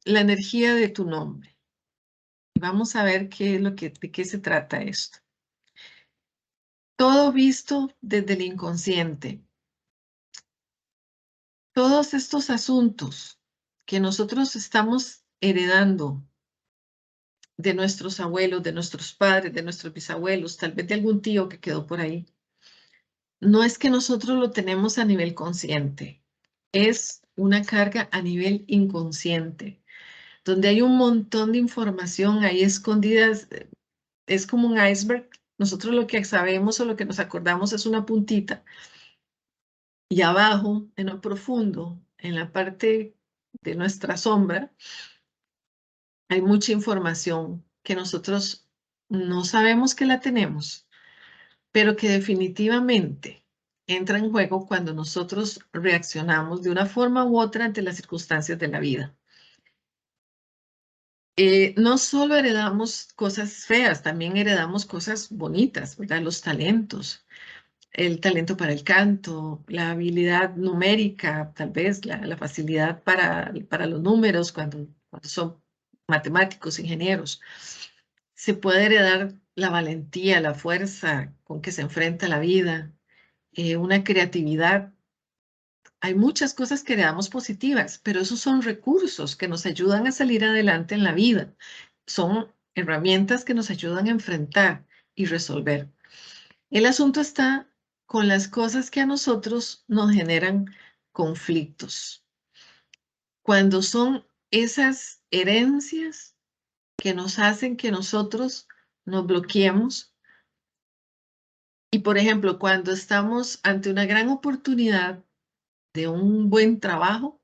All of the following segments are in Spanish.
la energía de tu nombre. Vamos a ver de qué se trata esto. Todo visto desde el inconsciente. Todos estos asuntos que nosotros estamos heredando de nuestros abuelos, de nuestros padres, de nuestros bisabuelos, tal vez de algún tío que quedó por ahí, no es que nosotros lo tenemos a nivel consciente, es una carga a nivel inconsciente, donde hay un montón de información ahí escondida, es como un iceberg. Nosotros lo que sabemos o lo que nos acordamos es una puntita, y abajo, en lo profundo, en la parte de nuestra sombra, hay mucha información que nosotros no sabemos que la tenemos, pero que definitivamente entra en juego cuando nosotros reaccionamos de una forma u otra ante las circunstancias de la vida. No solo heredamos cosas feas, también heredamos cosas bonitas, ¿verdad? Los talentos, el talento para el canto, la habilidad numérica, tal vez la facilidad para los números cuando son matemáticos, ingenieros. Se puede heredar la valentía, la fuerza con que se enfrenta la vida, una creatividad. Hay muchas cosas que heredamos positivas, pero esos son recursos que nos ayudan a salir adelante en la vida. Son herramientas que nos ayudan a enfrentar y resolver. El asunto está con las cosas que a nosotros nos generan conflictos. Cuando son esas herencias que nos hacen que nosotros nos bloqueemos. Y por ejemplo, cuando estamos ante una gran oportunidad de un buen trabajo,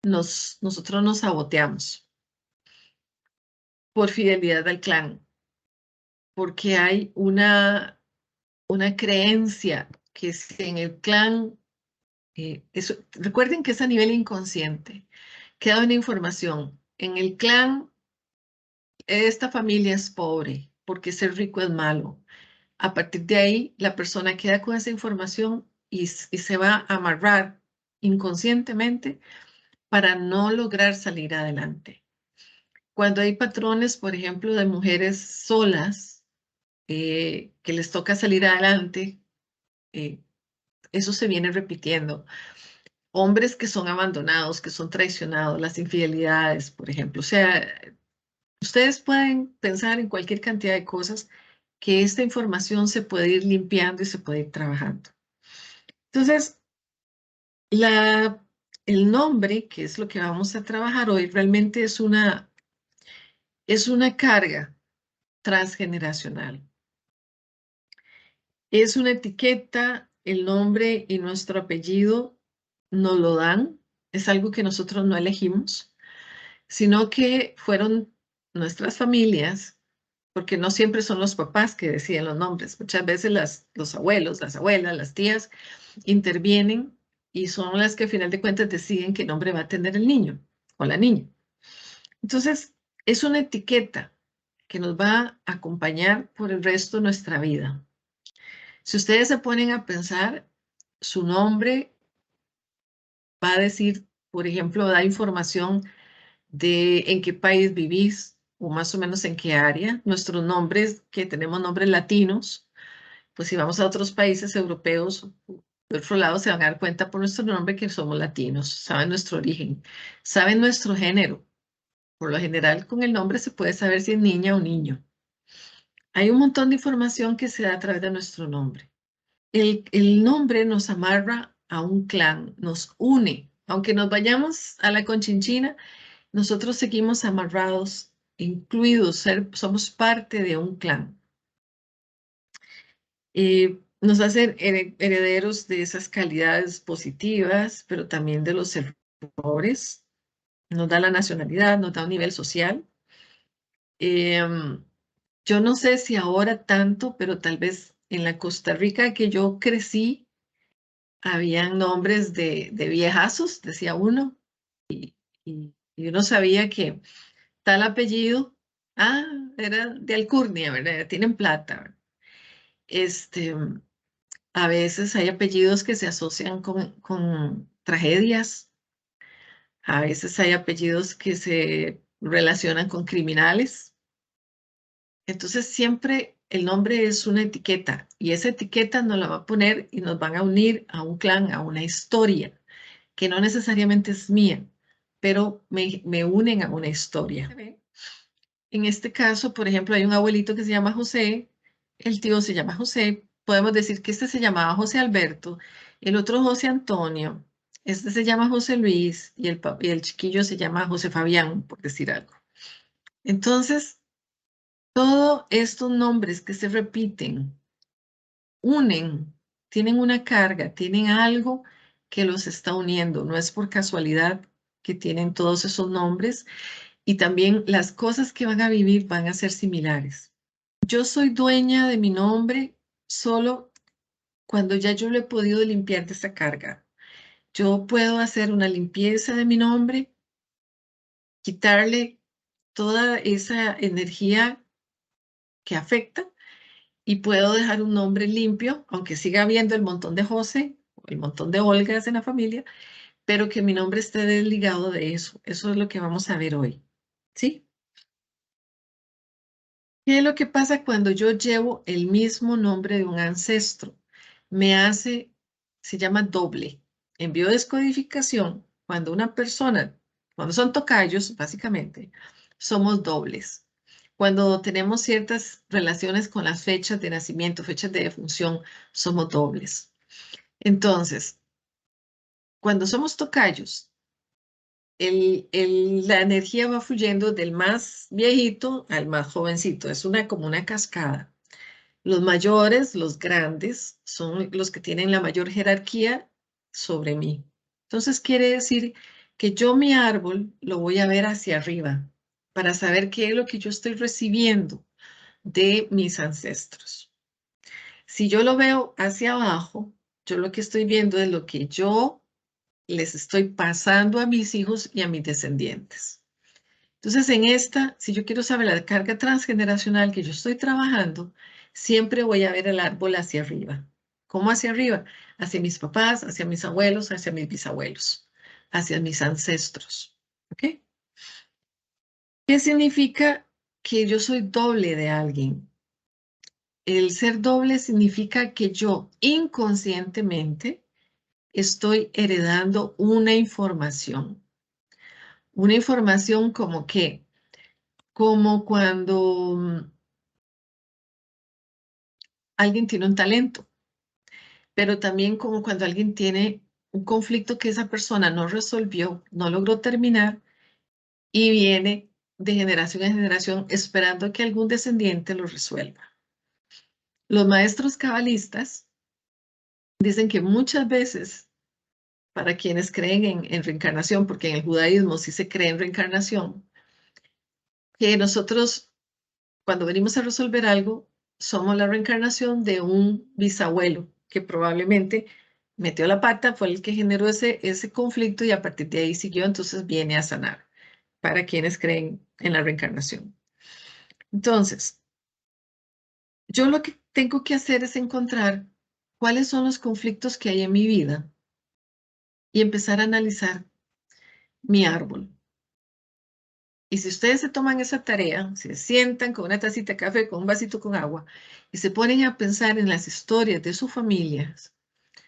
nosotros nos saboteamos por fidelidad al clan, porque hay una creencia que si en el clan, recuerden que es a nivel inconsciente, queda una información. En el clan, esta familia es pobre, porque ser rico es malo. A partir de ahí, la persona queda con esa información y se va a amarrar inconscientemente para no lograr salir adelante. Cuando hay patrones, por ejemplo, de mujeres solas que les toca salir adelante, eh, eso se viene repitiendo. Hombres que son abandonados, que son traicionados, las infidelidades, por ejemplo. O sea, ustedes pueden pensar en cualquier cantidad de cosas que esta información se puede ir limpiando y se puede ir trabajando. Entonces, el nombre, que es lo que vamos a trabajar hoy, realmente es una carga transgeneracional. Es una etiqueta, el nombre y nuestro apellido nos lo dan, es algo que nosotros no elegimos, sino que fueron nuestras familias, porque no siempre son los papás que deciden los nombres, muchas veces los abuelos, las abuelas, las tías intervienen y son las que al final de cuentas deciden qué nombre va a tener el niño o la niña. Entonces, es una etiqueta que nos va a acompañar por el resto de nuestra vida. Si ustedes se ponen a pensar, su nombre va a decir, por ejemplo, da información de en qué país vivís o más o menos en qué área. Nuestros nombres, que tenemos nombres latinos, pues si vamos a otros países europeos, de otro lado se van a dar cuenta por nuestro nombre que somos latinos, saben nuestro origen, saben nuestro género. Por lo general, con el nombre se puede saber si es niña o niño. Hay un montón de información que se da a través de nuestro nombre. El nombre nos amarra a un clan, nos une. Aunque nos vayamos a la Conchinchina, nosotros seguimos amarrados, incluidos, somos parte de un clan. Nos hacen herederos de esas calidades positivas, pero también de los errores. Nos da la nacionalidad, nos da un nivel social. Yo no sé si ahora tanto, pero tal vez en la Costa Rica que yo crecí, habían nombres de viejazos, decía uno, y uno sabía que tal apellido, era de alcurnia, ¿verdad? Tienen plata, ¿verdad? Este, a veces hay apellidos que se asocian con tragedias. A veces hay apellidos que se relacionan con criminales. Entonces siempre el nombre es una etiqueta y esa etiqueta nos la va a poner y nos van a unir a un clan, a una historia, que no necesariamente es mía, pero me unen a una historia. En este caso, por ejemplo, hay un abuelito que se llama José, el tío se llama José, podemos decir que este se llamaba José Alberto, el otro José Antonio, este se llama José Luis y el chiquillo se llama José Fabián, por decir algo. Entonces, todos estos nombres que se repiten, unen, tienen una carga, tienen algo que los está uniendo, no es por casualidad que tienen todos esos nombres y también las cosas que van a vivir van a ser similares. Yo soy dueña de mi nombre solo cuando ya yo lo he podido limpiar de esa carga. Yo puedo hacer una limpieza de mi nombre, quitarle toda esa energía que afecta y puedo dejar un nombre limpio, aunque siga habiendo el montón de José o el montón de Olgas en la familia, pero que mi nombre esté desligado de eso. Eso es lo que vamos a ver hoy. ¿Sí? ¿Qué es lo que pasa cuando yo llevo el mismo nombre de un ancestro? Me hace, se llama doble. En biodescodificación, cuando una persona, cuando son tocayos, básicamente, somos dobles. Cuando tenemos ciertas relaciones con las fechas de nacimiento, fechas de defunción, somos dobles. Entonces, cuando somos tocayos, la energía va fluyendo del más viejito al más jovencito. Es como una cascada. Los mayores, los grandes, son los que tienen la mayor jerarquía sobre mí. Entonces quiere decir que yo mi árbol lo voy a ver hacia arriba para saber qué es lo que yo estoy recibiendo de mis ancestros. Si yo lo veo hacia abajo, yo lo que estoy viendo es lo que yo les estoy pasando a mis hijos y a mis descendientes. Entonces, en esta, si yo quiero saber la carga transgeneracional que yo estoy trabajando, siempre voy a ver el árbol hacia arriba. ¿Cómo hacia arriba? Hacia mis papás, hacia mis abuelos, hacia mis bisabuelos, hacia mis ancestros. ¿Ok? ¿Qué significa que yo soy doble de alguien? El ser doble significa que yo inconscientemente estoy heredando una información como que, como cuando alguien tiene un talento, pero también como cuando alguien tiene un conflicto que esa persona no resolvió, no logró terminar y viene de generación en generación esperando que algún descendiente lo resuelva. Los maestros cabalistas dicen que muchas veces, para quienes creen en reencarnación, porque en el judaísmo sí se cree en reencarnación, que nosotros cuando venimos a resolver algo, somos la reencarnación de un bisabuelo que probablemente metió la pata, fue el que generó ese conflicto y a partir de ahí siguió, entonces viene a sanar para quienes creen en la reencarnación. Entonces, yo lo que tengo que hacer es encontrar cuáles son los conflictos que hay en mi vida y empezar a analizar mi árbol. Y si ustedes se toman esa tarea, se sientan con una tacita de café, con un vasito con agua, y se ponen a pensar en las historias de sus familias,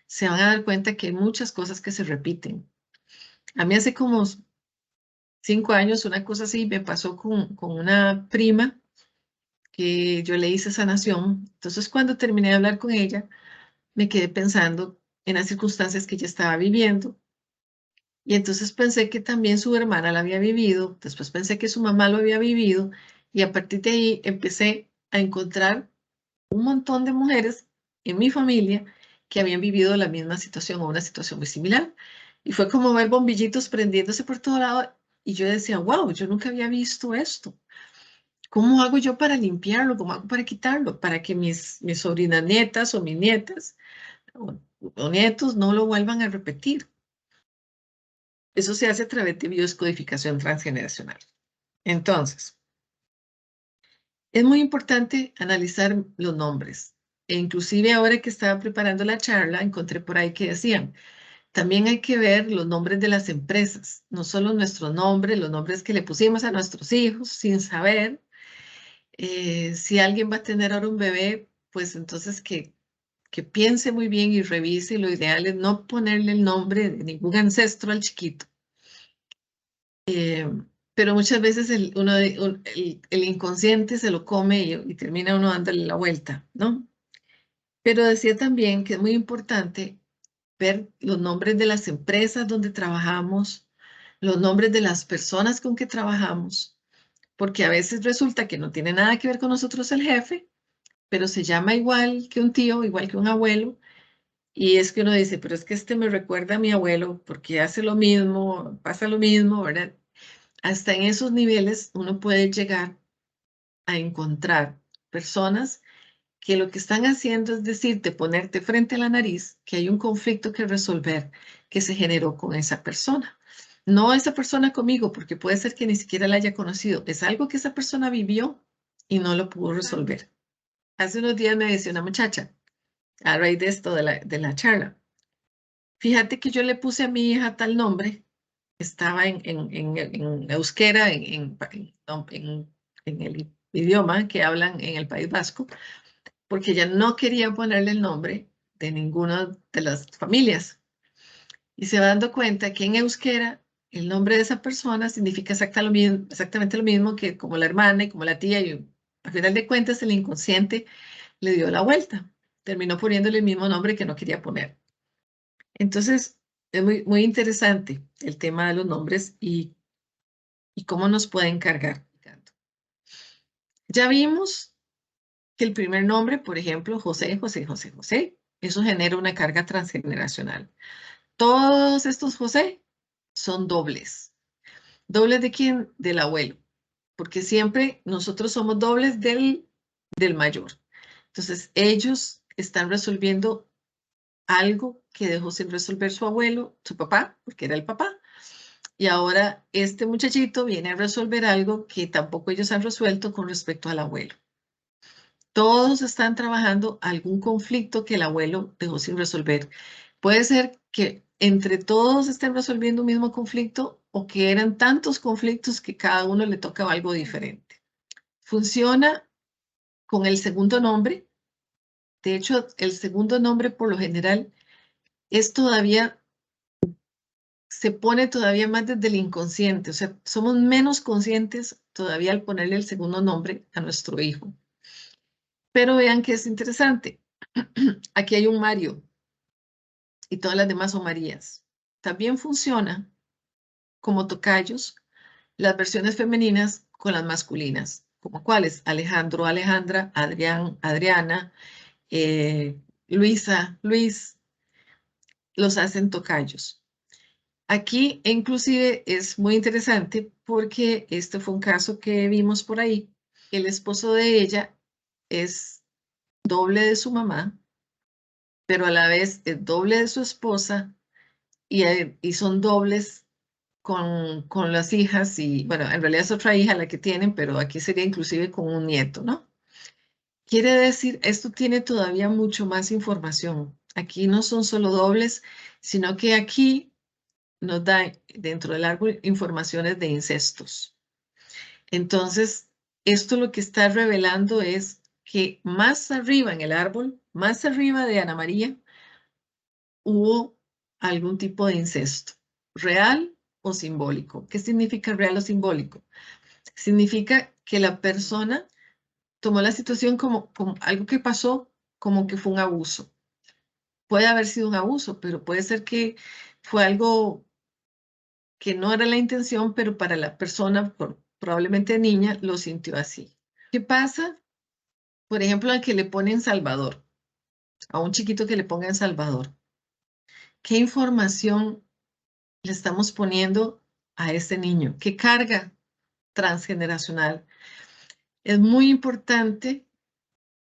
se van a dar cuenta que hay muchas cosas que se repiten. A mí hace como 5 años, una cosa así, me pasó con una prima que yo le hice sanación. Entonces, cuando terminé de hablar con ella, me quedé pensando en las circunstancias que ella estaba viviendo. Y entonces pensé que también su hermana la había vivido, después pensé que su mamá lo había vivido, y a partir de ahí empecé a encontrar un montón de mujeres en mi familia que habían vivido la misma situación o una situación muy similar. Y fue como ver bombillitos prendiéndose por todo lado. Y yo decía, wow, yo nunca había visto esto. ¿Cómo hago yo para limpiarlo? ¿Cómo hago para quitarlo? Para que mis sobrinas nietas o mis nietas o nietos no lo vuelvan a repetir. Eso se hace a través de biodescodificación transgeneracional. Entonces, es muy importante analizar los nombres. E inclusive ahora que estaba preparando la charla, encontré por ahí que decían, También hay que ver los nombres de las empresas, no solo nuestro nombre, los nombres que le pusimos a nuestros hijos sin saber. Si alguien va a tener ahora un bebé, pues entonces que piense muy bien y revise. Y lo ideal es no ponerle el nombre de ningún ancestro al chiquito. Pero muchas veces el inconsciente se lo come y termina uno dándole la vuelta, ¿no? Pero decía también que es muy importante ver los nombres de las empresas donde trabajamos, los nombres de las personas con que trabajamos, porque a veces resulta que no tiene nada que ver con nosotros el jefe, pero se llama igual que un tío, igual que un abuelo, y es que uno dice, pero es que este me recuerda a mi abuelo porque hace lo mismo, pasa lo mismo, ¿verdad? Hasta en esos niveles uno puede llegar a encontrar personas que lo que están haciendo es decirte, ponerte frente a la nariz, que hay un conflicto que resolver que se generó con esa persona. No esa persona conmigo, porque puede ser que ni siquiera la haya conocido. Es algo que esa persona vivió y no lo pudo resolver. Hace unos días me decía una muchacha, a raíz de esto de la charla, fíjate que yo le puse a mi hija tal nombre, estaba en euskera, en el idioma que hablan en el País Vasco, porque ella no quería ponerle el nombre de ninguna de las familias. Y se va dando cuenta que en euskera el nombre de esa persona significa exactamente lo mismo que como la hermana y como la tía. Y al final de cuentas el inconsciente le dio la vuelta. Terminó poniéndole el mismo nombre que no quería poner. Entonces, es muy, muy interesante el tema de los nombres y cómo nos pueden cargar. Ya vimos que el primer nombre, por ejemplo, José, José, José, José, eso genera una carga transgeneracional. Todos estos José son dobles. ¿Dobles de quién? Del abuelo, porque siempre nosotros somos dobles del mayor. Entonces, ellos están resolviendo algo que dejó sin resolver su abuelo, su papá, porque era el papá, y ahora este muchachito viene a resolver algo que tampoco ellos han resuelto con respecto al abuelo. Todos están trabajando algún conflicto que el abuelo dejó sin resolver. Puede ser que entre todos estén resolviendo un mismo conflicto o que eran tantos conflictos que cada uno le toca algo diferente. Funciona con el segundo nombre. De hecho, el segundo nombre por lo general es todavía, se pone todavía más desde el inconsciente. O sea, somos menos conscientes todavía al ponerle el segundo nombre a nuestro hijo. Pero vean que es interesante. Aquí hay un Mario y todas las demás son Marías. También funciona como tocayos las versiones femeninas con las masculinas, como cuáles: Alejandro, Alejandra, Adrián, Adriana, Luisa, Luis, los hacen tocayos. Aquí inclusive es muy interesante porque este fue un caso que vimos por ahí. El esposo de ella es doble de su mamá, pero a la vez es doble de su esposa y son dobles con las hijas y, bueno, en realidad es otra hija la que tienen, pero aquí sería inclusive con un nieto, ¿no? Quiere decir, esto tiene todavía mucho más información. Aquí no son solo dobles, sino que aquí nos da dentro del árbol informaciones de incestos. Entonces, esto lo que está revelando es que más arriba en el árbol, más arriba de Ana María, hubo algún tipo de incesto, real o simbólico. ¿Qué significa real o simbólico? Significa que la persona tomó la situación como algo que pasó, como que fue un abuso. Puede haber sido un abuso, pero puede ser que fue algo que no era la intención, pero para la persona, probablemente niña, lo sintió así. ¿Qué pasa? Por ejemplo, al que le ponen Salvador, a un chiquito que le pongan Salvador. ¿Qué información le estamos poniendo a este niño? ¿Qué carga transgeneracional? Es muy importante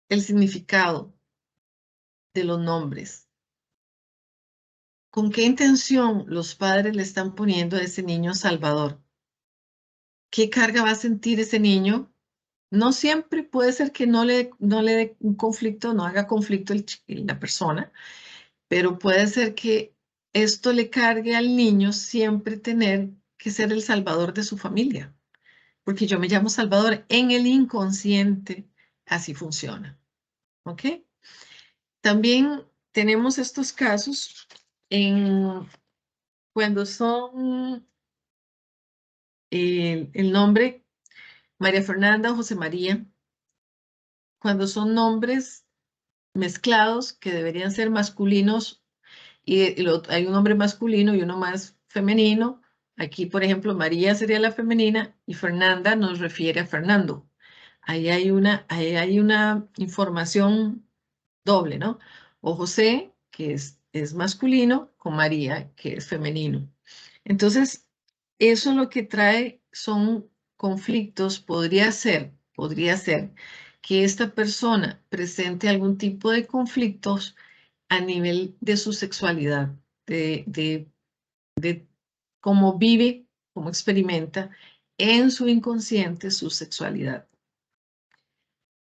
el significado de los nombres. ¿Con qué intención los padres le están poniendo a ese niño Salvador? ¿Qué carga va a sentir ese niño? No siempre puede ser que no le dé un conflicto, no haga conflicto la persona, pero puede ser que esto le cargue al niño siempre tener que ser el salvador de su familia, porque yo me llamo Salvador. En el inconsciente así funciona, ¿ok? También tenemos estos casos cuando son el nombre María Fernanda o José María, cuando son nombres mezclados que deberían ser masculinos hay un nombre masculino y uno más femenino. Aquí, por ejemplo, María sería la femenina y Fernanda nos refiere a Fernando. Ahí hay una información doble, ¿no? O José, que es masculino, con María, que es femenino. Entonces, eso lo que trae son conflictos. Podría ser que esta persona presente algún tipo de conflictos a nivel de su sexualidad, de cómo vive, cómo experimenta en su inconsciente su sexualidad.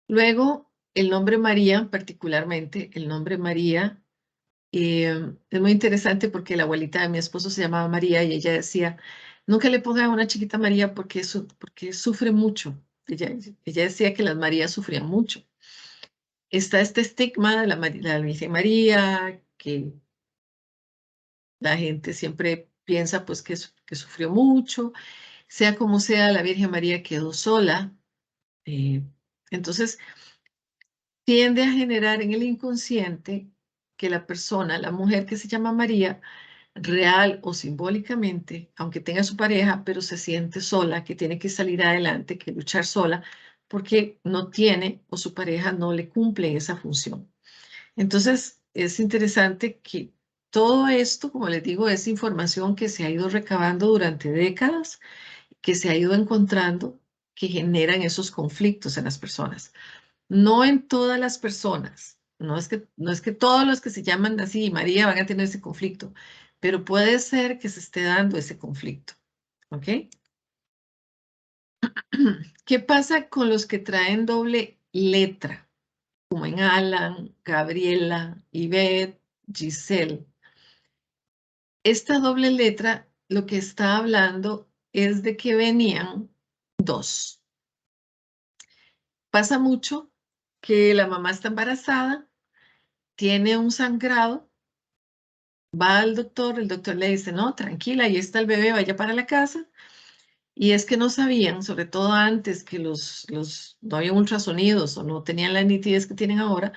Luego, el nombre María, particularmente, el nombre María, es muy interesante porque la abuelita de mi esposo se llamaba María y ella decía, nunca le pongan a una chiquita María porque sufre mucho. Ella decía que las Marías sufrían mucho. Está este estigma de la Virgen María, que la gente siempre piensa pues que sufrió mucho, sea como sea, la Virgen María quedó sola. eh, entonces, tiende a generar en el inconsciente que la persona, la mujer que se llama María, real o simbólicamente, aunque tenga su pareja, pero se siente sola, que tiene que salir adelante, que luchar sola, porque no tiene o su pareja no le cumple esa función. Entonces, es interesante que todo esto, como les digo, es información que se ha ido recabando durante décadas, que se ha ido encontrando, que generan esos conflictos en las personas. No en todas las personas, no es que todos los que se llaman así María van a tener ese conflicto, pero puede ser que se esté dando ese conflicto, ¿ok? ¿Qué pasa con los que traen doble letra? Como en Alan, Gabriela, Ivette, Giselle. Esta doble letra lo que está hablando es de que venían dos. Pasa mucho que la mamá está embarazada, tiene un sangrado, va al doctor, el doctor le dice, no, tranquila, ahí está el bebé, vaya para la casa. Y es que no sabían, sobre todo antes que no había ultrasonidos o no tenían la nitidez que tienen ahora,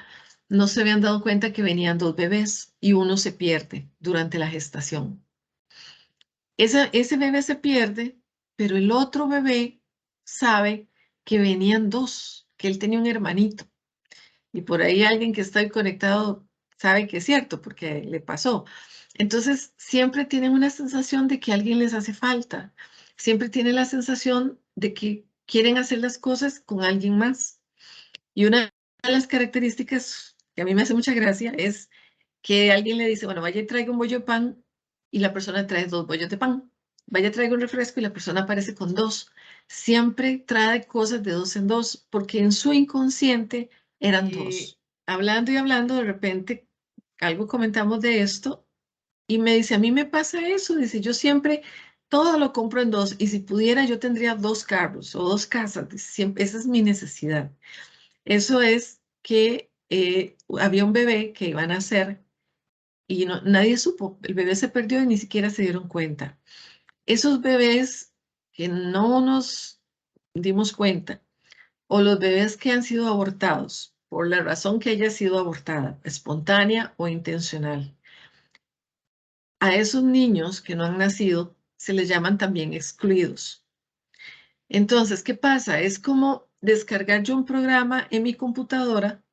no se habían dado cuenta que venían dos bebés y uno se pierde durante la gestación. Ese bebé se pierde, pero el otro bebé sabe que venían dos, que él tenía un hermanito. Y por ahí alguien que está conectado sabe que es cierto, porque le pasó. Entonces, siempre tienen una sensación de que alguien les hace falta. Siempre tienen la sensación de que quieren hacer las cosas con alguien más. Y una de las características que a mí me hace mucha gracia es que alguien le dice, bueno, vaya y traiga un bollo de pan y la persona trae dos bollos de pan. Vaya y traiga un refresco y la persona aparece con dos. Siempre trae cosas de dos en dos porque en su inconsciente eran dos. Hablando y hablando, de repente algo comentamos de esto y me dice, a mí me pasa eso, dice, yo siempre todo lo compro en dos y si pudiera yo tendría dos carros o dos casas, dice, siempre, esa es mi necesidad. Eso es que había un bebé que iban a nacer y nadie supo, el bebé se perdió y ni siquiera se dieron cuenta. Esos bebés que no nos dimos cuenta, o los bebés que han sido abortados, por la razón que haya sido abortada, espontánea o intencional, a esos niños que no han nacido se les llaman también excluidos. Entonces, ¿qué pasa? Es como descargar yo un programa en mi computadora,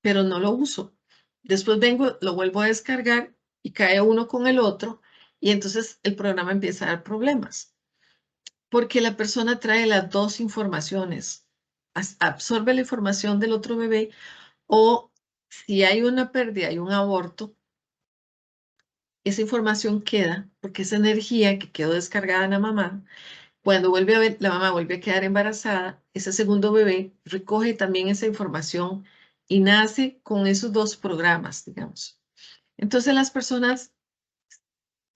pero no lo uso. Después vengo, lo vuelvo a descargar y cae uno con el otro y entonces el programa empieza a dar problemas porque la persona trae las dos informaciones, absorbe la información del otro bebé o si hay una pérdida, hay un aborto, esa información queda porque esa energía que quedó descargada en la mamá, cuando vuelve a ver, la mamá vuelve a quedar embarazada, ese segundo bebé recoge también esa información y nace con esos dos programas, digamos. Entonces las personas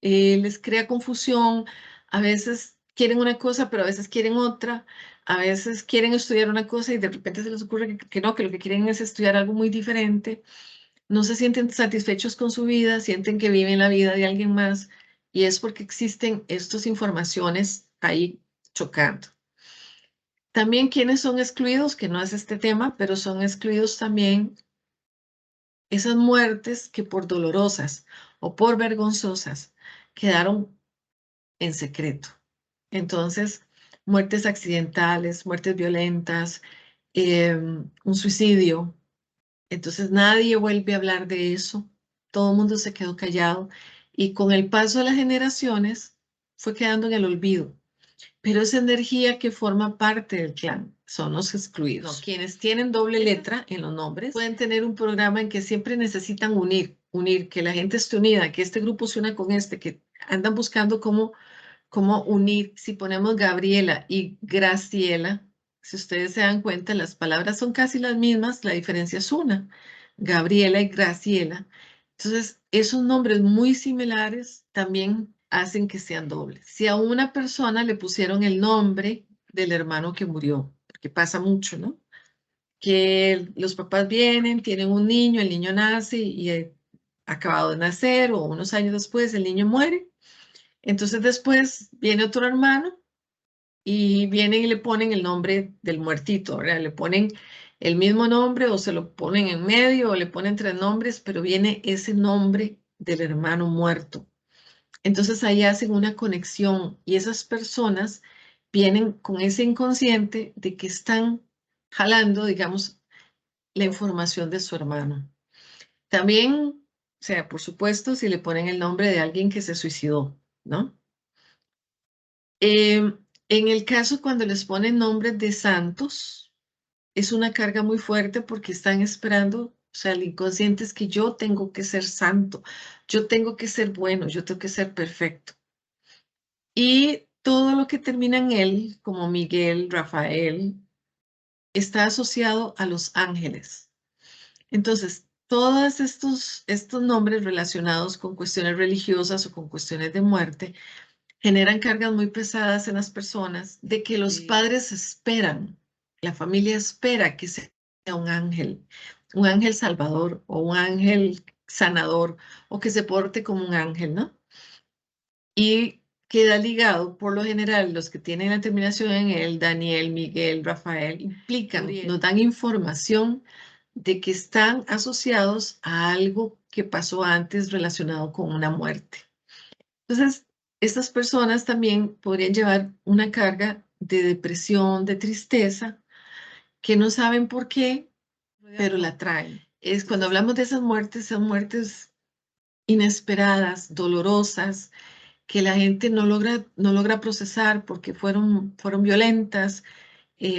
les crea confusión, a veces quieren una cosa, pero a veces quieren otra, a veces quieren estudiar una cosa y de repente se les ocurre que no, que lo que quieren es estudiar algo muy diferente, no se sienten satisfechos con su vida, sienten que viven la vida de alguien más y es porque existen estas informaciones ahí chocando. También quienes son excluidos, que no es este tema, pero son excluidos también esas muertes que por dolorosas o por vergonzosas quedaron en secreto. Entonces, muertes accidentales, muertes violentas, un suicidio. Entonces, nadie vuelve a hablar de eso. Todo el mundo se quedó callado y con el paso de las generaciones fue quedando en el olvido. Pero esa energía que forma parte del clan son los excluidos. No, quienes tienen doble letra en los nombres pueden tener un programa en que siempre necesitan unir, que la gente esté unida, que este grupo se una con este, que andan buscando cómo unir. Si ponemos Gabriela y Graciela, si ustedes se dan cuenta, las palabras son casi las mismas, la diferencia es una, Gabriela y Graciela. Entonces, esos nombres muy similares también hacen que sean dobles. Si a una persona le pusieron el nombre del hermano que murió, porque pasa mucho, ¿no? Que los papás vienen, tienen un niño, el niño nace y acabado de nacer o unos años después el niño muere. Entonces después viene otro hermano y vienen y le ponen el nombre del muertito, ¿verdad? Le ponen el mismo nombre o se lo ponen en medio o le ponen tres nombres, pero viene ese nombre del hermano muerto. Entonces ahí hacen una conexión y esas personas vienen con ese inconsciente de que están jalando, digamos, la información de su hermano. También, o sea, por supuesto, si le ponen el nombre de alguien que se suicidó, ¿no? En el caso cuando les ponen nombres de santos, es una carga muy fuerte porque están esperando, o sea, el inconsciente es que yo tengo que ser santo, yo tengo que ser bueno, yo tengo que ser perfecto. Y todo lo que termina en él, como Miguel, Rafael, está asociado a los ángeles. Entonces, todos estos nombres relacionados con cuestiones religiosas o con cuestiones de muerte generan cargas muy pesadas en las personas de que los padres esperan, la familia espera que sea un ángel salvador o un ángel sanador o que se porte como un ángel, ¿no? Y queda ligado, por lo general, los que tienen la terminación en el Daniel, Miguel, Rafael, implican, nos dan información de que están asociados a algo que pasó antes relacionado con una muerte. Entonces, estas personas también podrían llevar una carga de depresión, de tristeza, que no saben por qué, pero la traen. Es cuando hablamos de esas muertes, son muertes inesperadas, dolorosas, que la gente no logra procesar porque fueron violentas,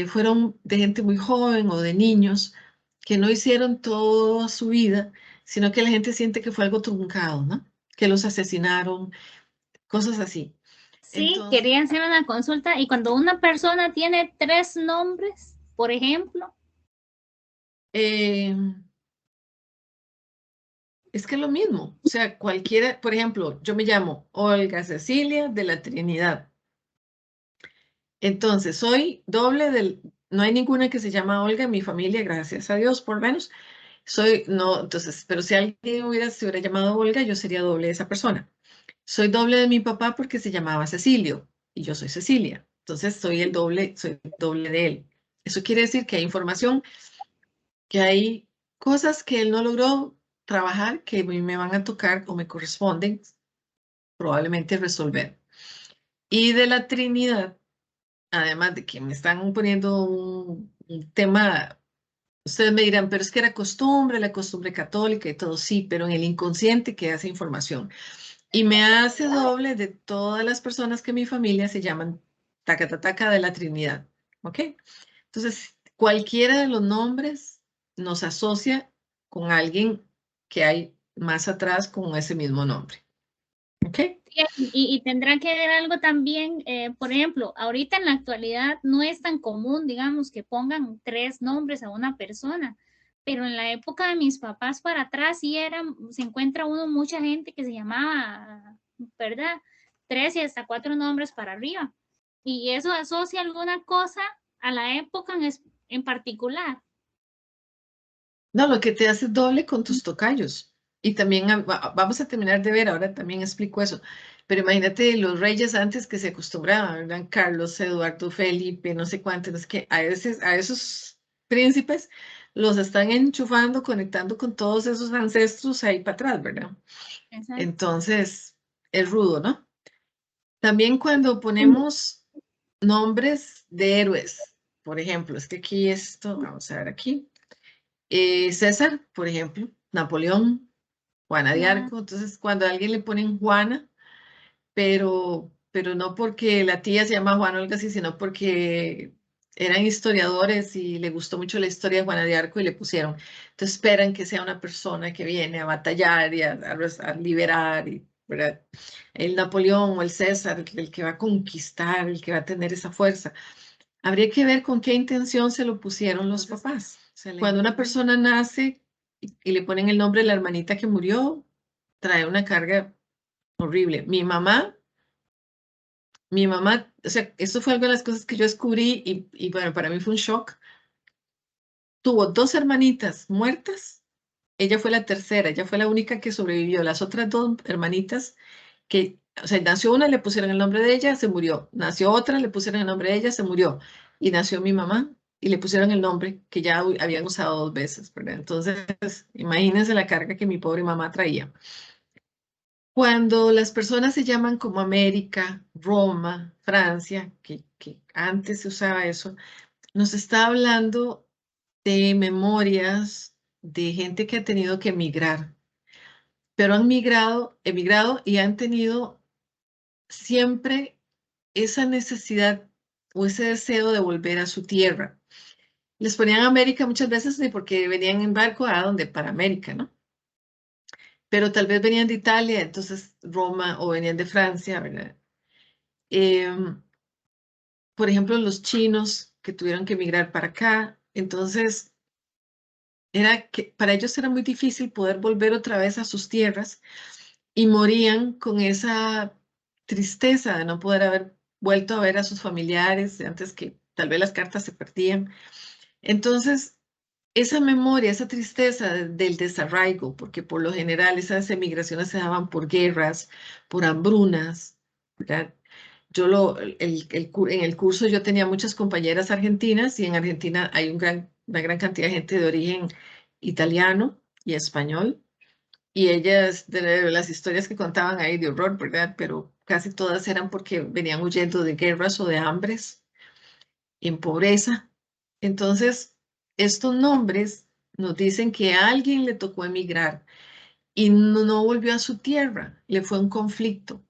fueron de gente muy joven o de niños que no hicieron toda su vida, sino que la gente siente que fue algo truncado, ¿no? Que los asesinaron, cosas así. Sí, Entonces, quería hacer una consulta y cuando una persona tiene 3 nombres, por ejemplo, eh, es que es lo mismo. O sea, cualquiera, por ejemplo, yo me llamo Olga Cecilia de la Trinidad. Entonces, soy doble no hay ninguna que se llama Olga en mi familia, gracias a Dios, por lo menos. No, entonces, pero si alguien se hubiera llamado Olga, yo sería doble de esa persona. Soy doble de mi papá porque se llamaba Cecilio y yo soy Cecilia. Entonces, soy el doble de él. Eso quiere decir que hay información, que hay cosas que él no logró trabajar, que a mí me van a tocar o me corresponden probablemente resolver. Y de la Trinidad, además de que me están poniendo un tema, ustedes me dirán, pero es que era costumbre, la costumbre católica y todo, sí, pero en el inconsciente queda esa información. Y me hace doble de todas las personas que en mi familia se llaman Tacatataca de la Trinidad. ¿Ok? Entonces, cualquiera de los nombres nos asocia con alguien que hay más atrás con ese mismo nombre. ¿Ok? y tendrá que haber algo también, por ejemplo, ahorita en la actualidad no es tan común, digamos, que pongan 3 nombres a una persona, pero en la época de mis papás para atrás sí se encuentra uno mucha gente que se llamaba ¿verdad? 3 y hasta 4 nombres para arriba. Y eso asocia alguna cosa a la época en particular. No, lo que te hace doble con tus tocayos. Y también vamos a terminar de ver, ahora también explico eso. Pero imagínate los reyes antes que se acostumbraban, ¿verdad? Carlos, Eduardo, Felipe, no sé cuántos, es que a veces a esos príncipes los están enchufando, conectando con todos esos ancestros ahí para atrás, ¿verdad? Exacto. Entonces, es rudo, ¿no? También cuando ponemos nombres de héroes, por ejemplo, es que aquí esto, vamos a ver aquí. César, por ejemplo, Napoleón, Juana de Claro, Arco. Entonces, cuando a alguien le ponen Juana, pero no porque la tía se llama Juana o algo así, sino porque eran historiadores y le gustó mucho la historia de Juana de Arco y le pusieron. Entonces, esperan que sea una persona que viene a batallar y a liberar, y, ¿verdad? El Napoleón o el César, el que va a conquistar, el que va a tener esa fuerza. Habría que ver con qué intención se lo pusieron los papás. Cuando una persona nace y le ponen el nombre de la hermanita que murió, trae una carga horrible. Mi mamá, o sea, esto fue algo de las cosas que yo descubrí y bueno, para mí fue un shock. Tuvo dos hermanitas muertas, ella fue la tercera, ella fue la única que sobrevivió. Las otras dos hermanitas que, o sea, nació una, le pusieron el nombre de ella, se murió. Nació otra, le pusieron el nombre de ella, se murió. Y nació mi mamá y le pusieron el nombre que ya habían usado dos veces, ¿verdad? Entonces, imagínense la carga que mi pobre mamá traía. Cuando las personas se llaman como América, Roma, Francia, que antes se usaba eso, nos está hablando de memorias de gente que ha tenido que emigrar, pero han emigrado y han tenido siempre esa necesidad o ese deseo de volver a su tierra. Les ponían América muchas veces porque venían en barco a donde para América, ¿no? Pero tal vez venían de Italia, entonces Roma, o venían de Francia, ¿verdad? Em, por ejemplo, los chinos que tuvieron que emigrar para acá, entonces era que para ellos era muy difícil poder volver otra vez a sus tierras y morían con esa tristeza de no poder haber vuelto a ver a sus familiares de antes, que tal vez las cartas se perdían. Entonces, esa memoria, esa tristeza del desarraigo, porque por lo general esas emigraciones se daban por guerras, por hambrunas, ¿verdad? En el curso yo tenía muchas compañeras argentinas y en Argentina hay una gran cantidad de gente de origen italiano y español. Y ellas, de las historias que contaban ahí de horror, ¿verdad? Pero casi todas eran porque venían huyendo de guerras o de hambres, en pobreza. Entonces, estos nombres nos dicen que a alguien le tocó emigrar y no volvió a su tierra, le fue un conflicto.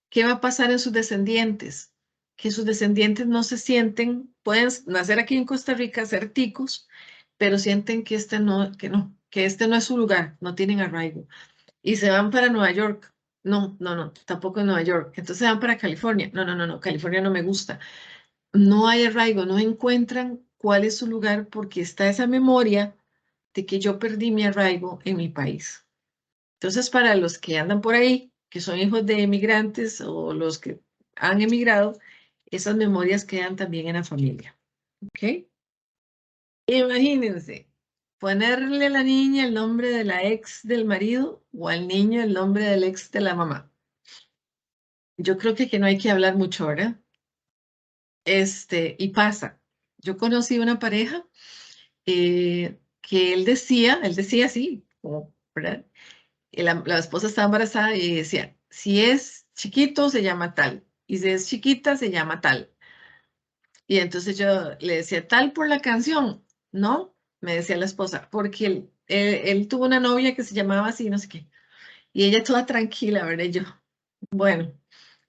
¿Qué va a pasar en sus descendientes? Que sus descendientes no se sienten, pueden nacer aquí en Costa Rica, ser ticos, pero sienten que que este no es su lugar, no tienen arraigo y se van para Nueva York. No, no, no, tampoco en Nueva York. Entonces se van para California. No, no, no, no, California no me gusta. No hay arraigo, no encuentran cuál es su lugar porque está esa memoria de que yo perdí mi arraigo en mi país. Entonces, para los que andan por ahí, que son hijos de emigrantes o los que han emigrado, esas memorias quedan también en la familia. ¿Ok? Imagínense, ponerle a la niña el nombre de la ex del marido o al niño el nombre del ex de la mamá. Yo creo que aquí no hay que hablar mucho, ¿verdad? Y pasa. Yo conocí una pareja que él decía así, como, ¿verdad? Y la esposa estaba embarazada y decía, si es chiquito se llama tal, y si es chiquita se llama tal. Y entonces yo le decía, tal por la canción, ¿no? Me decía la esposa, porque él tuvo una novia que se llamaba así, no sé qué. Y ella toda tranquila, ¿verdad? Y yo, bueno,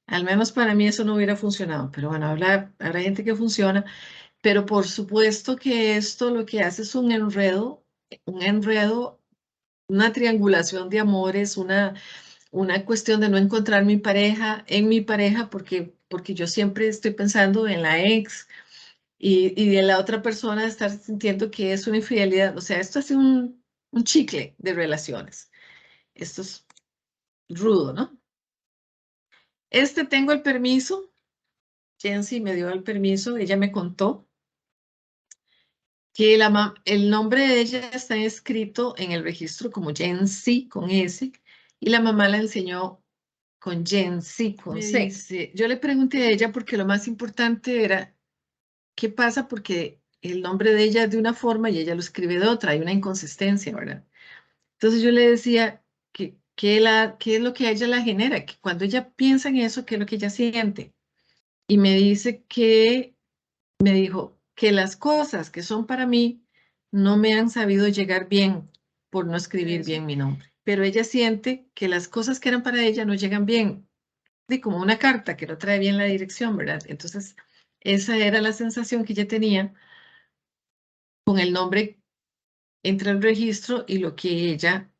al menos para mí eso no hubiera funcionado, pero bueno, habrá gente que funciona, pero por supuesto que esto lo que hace es un enredo, una triangulación de amores, una cuestión de no encontrar mi pareja en mi pareja, porque yo siempre estoy pensando en la ex y de la otra persona estar sintiendo que es una infidelidad. O sea, esto hace un chicle de relaciones. Esto es rudo, ¿no? Tengo el permiso. Jency me dio el permiso, ella me contó que el nombre de ella está escrito en el registro como Jency con S y la mamá la enseñó con Jency con C. Yo le pregunté a ella porque lo más importante era qué pasa porque el nombre de ella es de una forma y ella lo escribe de otra, hay una inconsistencia, ¿verdad? Entonces yo le decía qué es lo que a ella la genera, que cuando ella piensa en eso, qué es lo que ella siente. Y me dijo que las cosas que son para mí no me han sabido llegar bien por no escribir bien mi nombre. Pero ella siente que las cosas que eran para ella no llegan bien, y como una carta que no trae bien la dirección, ¿verdad? Entonces, esa era la sensación que ella tenía con el nombre entre el registro y lo que ella,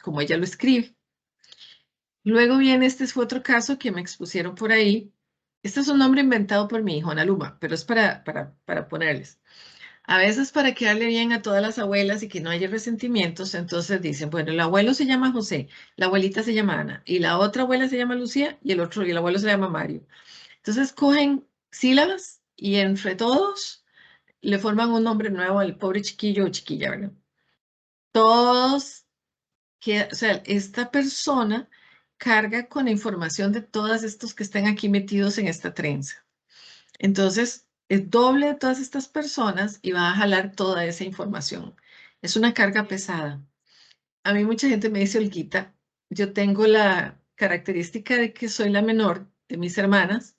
como ella lo escribe. Luego viene, este fue otro caso que me expusieron por ahí. Este es un nombre inventado por mi hijo, Analuma, pero es para ponerles. A veces para quedarle bien a todas las abuelas y que no haya resentimientos, entonces dicen, bueno, el abuelo se llama José, la abuelita se llama Ana, y la otra abuela se llama Lucía, y el abuelo se llama Mario. Entonces cogen sílabas y entre todos le forman un nombre nuevo al pobre chiquillo o chiquilla, ¿verdad? Todos, o sea, esta persona carga con la información de todos estos que están aquí metidos en esta trenza. Entonces, es doble de todas estas personas y va a jalar toda esa información. Es una carga pesada. A mí mucha gente me dice, Olguita, yo tengo la característica de que soy la menor de mis hermanas.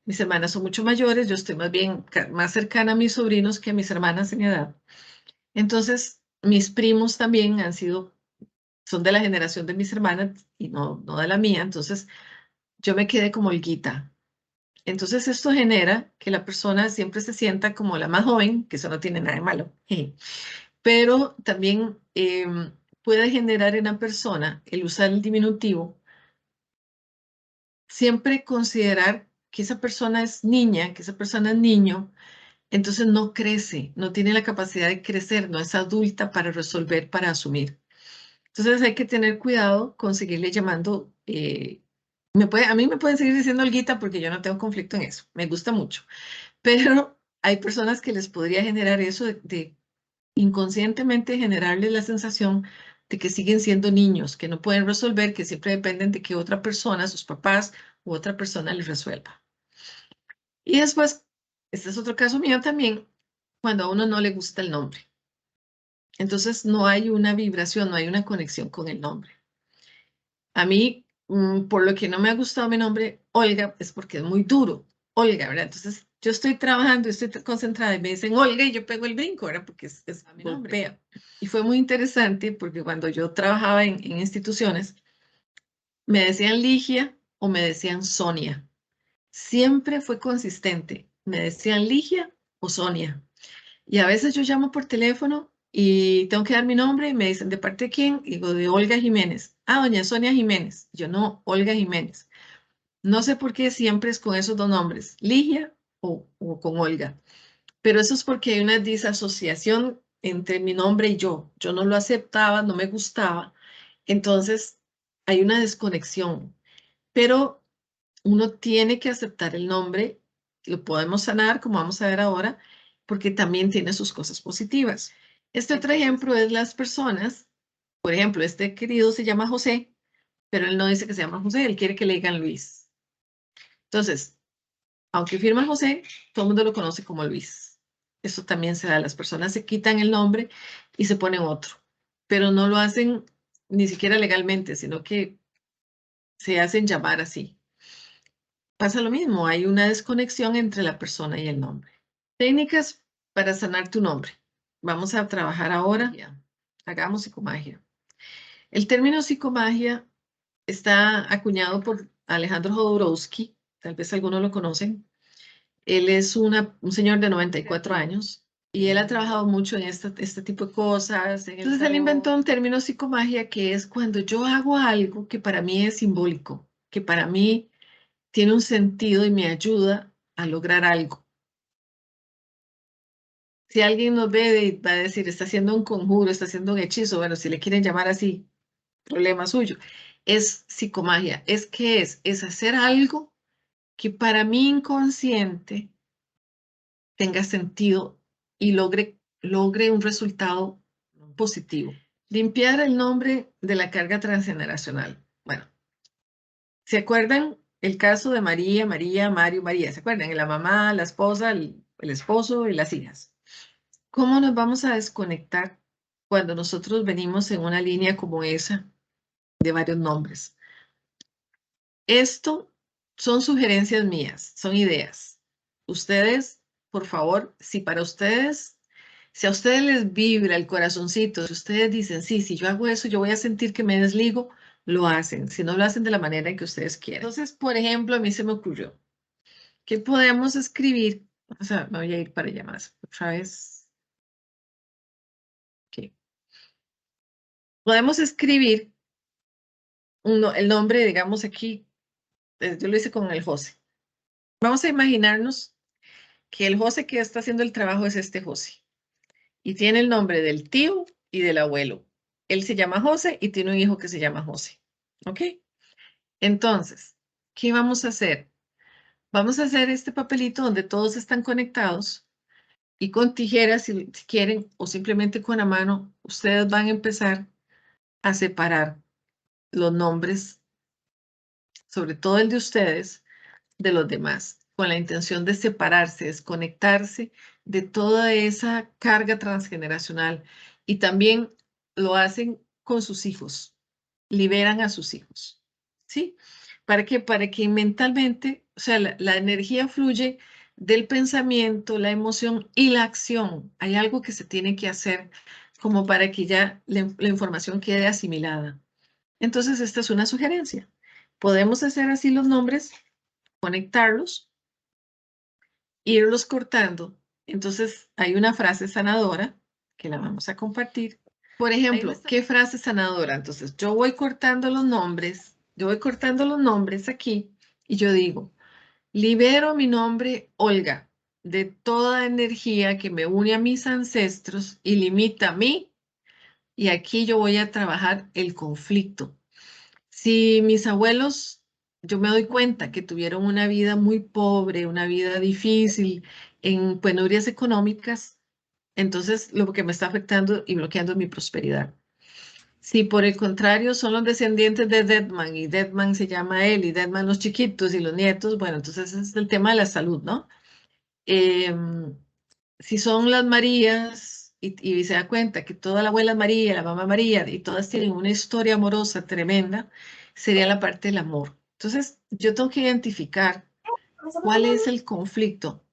Mis hermanas son mucho mayores, yo estoy más bien más cercana a mis sobrinos que a mis hermanas en edad. Entonces, mis primos también son de la generación de mis hermanas y no de la mía. Entonces, yo me quedé como Olguita. Entonces esto genera que la persona siempre se sienta como la más joven, que eso no tiene nada de malo, pero también puede generar en la persona el usar el diminutivo, siempre considerar que esa persona es niña, que esa persona es niño, entonces no crece, no tiene la capacidad de crecer, no es adulta para resolver, para asumir. Entonces hay que tener cuidado con seguirle llamando. A mí me pueden seguir diciendo Olguita porque yo no tengo conflicto en eso, me gusta mucho. Pero hay personas que les podría generar eso de inconscientemente generarles la sensación de que siguen siendo niños, que no pueden resolver, que siempre dependen de que otra persona, sus papás u otra persona les resuelva. Y después, este es otro caso mío también, cuando a uno no le gusta el nombre. Entonces no hay una vibración, no hay una conexión con el nombre. A mí, por lo que no me ha gustado mi nombre, Olga, es porque es muy duro. Olga, ¿verdad? Entonces, yo estoy trabajando, estoy concentrada y me dicen Olga y yo pego el brinco, ¿verdad? Porque es mi golpea. Y fue muy interesante porque cuando yo trabajaba en instituciones, me decían Ligia o me decían Sonia. Siempre fue consistente. Me decían Ligia o Sonia. Y a veces yo llamo por teléfono y tengo que dar mi nombre y me dicen, ¿de parte de quién? Y digo, de Olga Jiménez. Ah, doña Sonia Jiménez. Yo no, Olga Jiménez. No sé por qué siempre es con esos dos nombres, Ligia o con Olga. Pero eso es porque hay una disasociación entre mi nombre y yo. Yo no lo aceptaba, no me gustaba. Entonces, hay una desconexión. Pero uno tiene que aceptar el nombre, lo podemos sanar, como vamos a ver ahora, porque también tiene sus cosas positivas. Este otro ejemplo es las personas, por ejemplo, este querido se llama José, pero él no dice que se llama José, él quiere que le digan Luis. Entonces, aunque firma José, todo el mundo lo conoce como Luis. Eso también se da, las personas se quitan el nombre y se ponen otro, pero no lo hacen ni siquiera legalmente, sino que se hacen llamar así. Pasa lo mismo, hay una desconexión entre la persona y el nombre. Técnicas para sanar tu nombre. Vamos a trabajar ahora. Hagamos psicomagia. El término psicomagia está acuñado por Alejandro Jodorowsky, tal vez algunos lo conocen. Él es un señor de 94 años y él ha trabajado mucho en este tipo de cosas. Entonces él inventó un término psicomagia que es cuando yo hago algo que para mí es simbólico, que para mí tiene un sentido y me ayuda a lograr algo. Si alguien nos ve y va a decir, está haciendo un conjuro, está haciendo un hechizo, bueno, si le quieren llamar así, problema suyo. Es psicomagia. ¿Qué es? Es hacer algo que para mi inconsciente tenga sentido y logre un resultado positivo. Limpiar el nombre de la carga transgeneracional. Bueno, ¿se acuerdan el caso de María, Mario, María? ¿Se acuerdan? La mamá, la esposa, el esposo y las hijas. ¿Cómo nos vamos a desconectar cuando nosotros venimos en una línea como esa de varios nombres? Esto son sugerencias mías, son ideas. Ustedes, por favor, si a ustedes les vibra el corazoncito, si ustedes dicen, sí, si yo hago eso, yo voy a sentir que me desligo, lo hacen. Si no, lo hacen de la manera en que ustedes quieran. Entonces, por ejemplo, a mí se me ocurrió que podemos escribir, o sea, me voy a ir para allá más, otra vez. Okay. Podemos escribir el nombre, digamos aquí, yo lo hice con el José. Vamos a imaginarnos que el José que está haciendo el trabajo es este José. Y tiene el nombre del tío y del abuelo. Él se llama José y tiene un hijo que se llama José. ¿Ok? Entonces, ¿qué vamos a hacer? Vamos a hacer este papelito donde todos están conectados y con tijeras, si quieren, o simplemente con la mano, ustedes van a empezar a separar los nombres, sobre todo el de ustedes, de los demás, con la intención de separarse, desconectarse de toda esa carga transgeneracional. Y también lo hacen con sus hijos, liberan a sus hijos. ¿Sí? ¿Para qué? Para que mentalmente, o sea, la energía fluye del pensamiento, la emoción y la acción. Hay algo que se tiene que hacer como para que ya la información quede asimilada. Entonces, esta es una sugerencia. Podemos hacer así los nombres, conectarlos, irlos cortando. Entonces, hay una frase sanadora que la vamos a compartir. Por ejemplo, ¿qué frase sanadora? Entonces, yo voy cortando los nombres aquí y yo digo, libero mi nombre Olga de toda energía que me une a mis ancestros y limita a mí. Y aquí yo voy a trabajar el conflicto. Si mis abuelos, yo me doy cuenta que tuvieron una vida muy pobre, una vida difícil, en penurias económicas, entonces lo que me está afectando y bloqueando es mi prosperidad. Si por el contrario son los descendientes de Deadman y Deadman se llama él y Deadman los chiquitos y los nietos, bueno, entonces ese es el tema de la salud, ¿no? Si son las Marías y se da cuenta que toda la abuela María, la mamá María y todas tienen una historia amorosa tremenda, sería la parte del amor. Entonces, yo tengo que identificar cuál es el conflicto.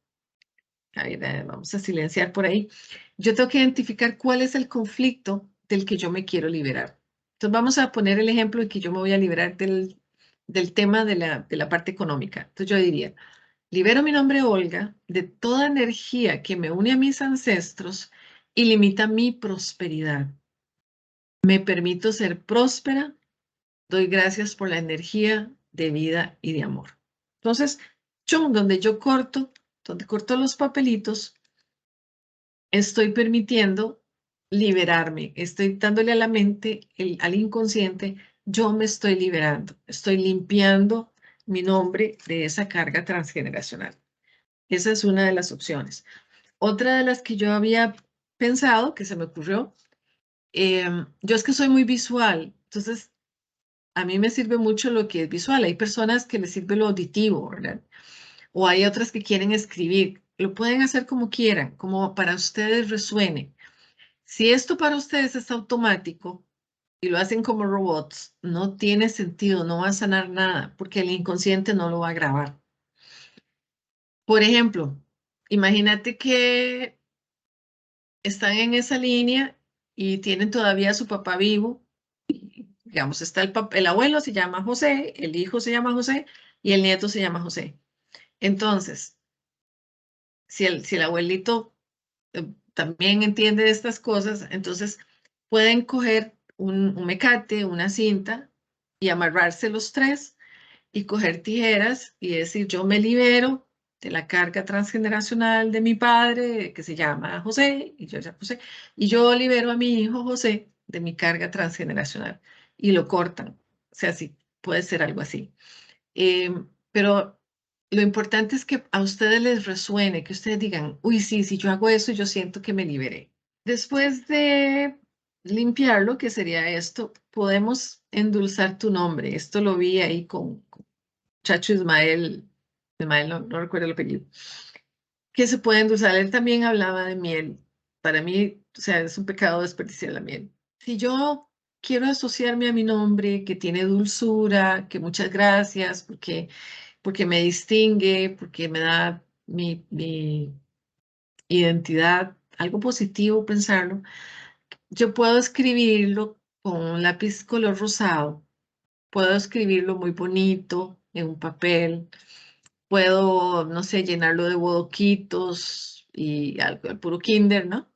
A ver, vamos a silenciar por ahí. Yo tengo que identificar cuál es el conflicto del que yo me quiero liberar. Entonces, vamos a poner el ejemplo de que yo me voy a liberar del tema de la parte económica. Entonces, yo diría, libero mi nombre Olga de toda energía que me une a mis ancestros y limita mi prosperidad. Me permito ser próspera. Doy gracias por la energía de vida y de amor. Entonces, donde corto los papelitos, estoy permitiendo liberarme. Estoy dándole a la mente, al inconsciente, yo me estoy liberando. Estoy limpiando mi nombre de esa carga transgeneracional. Esa es una de las opciones. Otra de las que yo había pensado, que se me ocurrió, yo es que soy muy visual, entonces a mí me sirve mucho lo que es visual. Hay personas que les sirve lo auditivo, ¿verdad? O hay otras que quieren escribir. Lo pueden hacer como quieran, como para ustedes resuene. Si esto para ustedes es automático y lo hacen como robots, no tiene sentido, no va a sanar nada, porque el inconsciente no lo va a grabar. Por ejemplo, imagínate que están en esa línea y tienen todavía a su papá vivo. Digamos, está el abuelo se llama José, el hijo se llama José y el nieto se llama José. Entonces, si el abuelito también entiende estas cosas, entonces pueden coger un mecate, una cinta y amarrarse los tres y coger tijeras y decir, yo me libero de la carga transgeneracional de mi padre, que se llama José, y yo libero a mi hijo José de mi carga transgeneracional. Y lo cortan. O sea, sí, puede ser algo así. Pero lo importante es que a ustedes les resuene, que ustedes digan, uy, sí, si yo hago eso, yo siento que me liberé. Después de limpiarlo, que sería esto, podemos endulzar tu nombre. Esto lo vi ahí con Chacho Ismael, no recuerdo el apellido, que se puede endulzar. Él también hablaba de miel. Para mí, o sea, es un pecado desperdiciar la miel. Si yo quiero asociarme a mi nombre, que tiene dulzura, que muchas gracias, porque me distingue, porque me da mi identidad, algo positivo pensarlo, yo puedo escribirlo con un lápiz color rosado, puedo escribirlo muy bonito en un papel, puedo, no sé, llenarlo de bodoquitos y algo, el puro kinder, ¿no?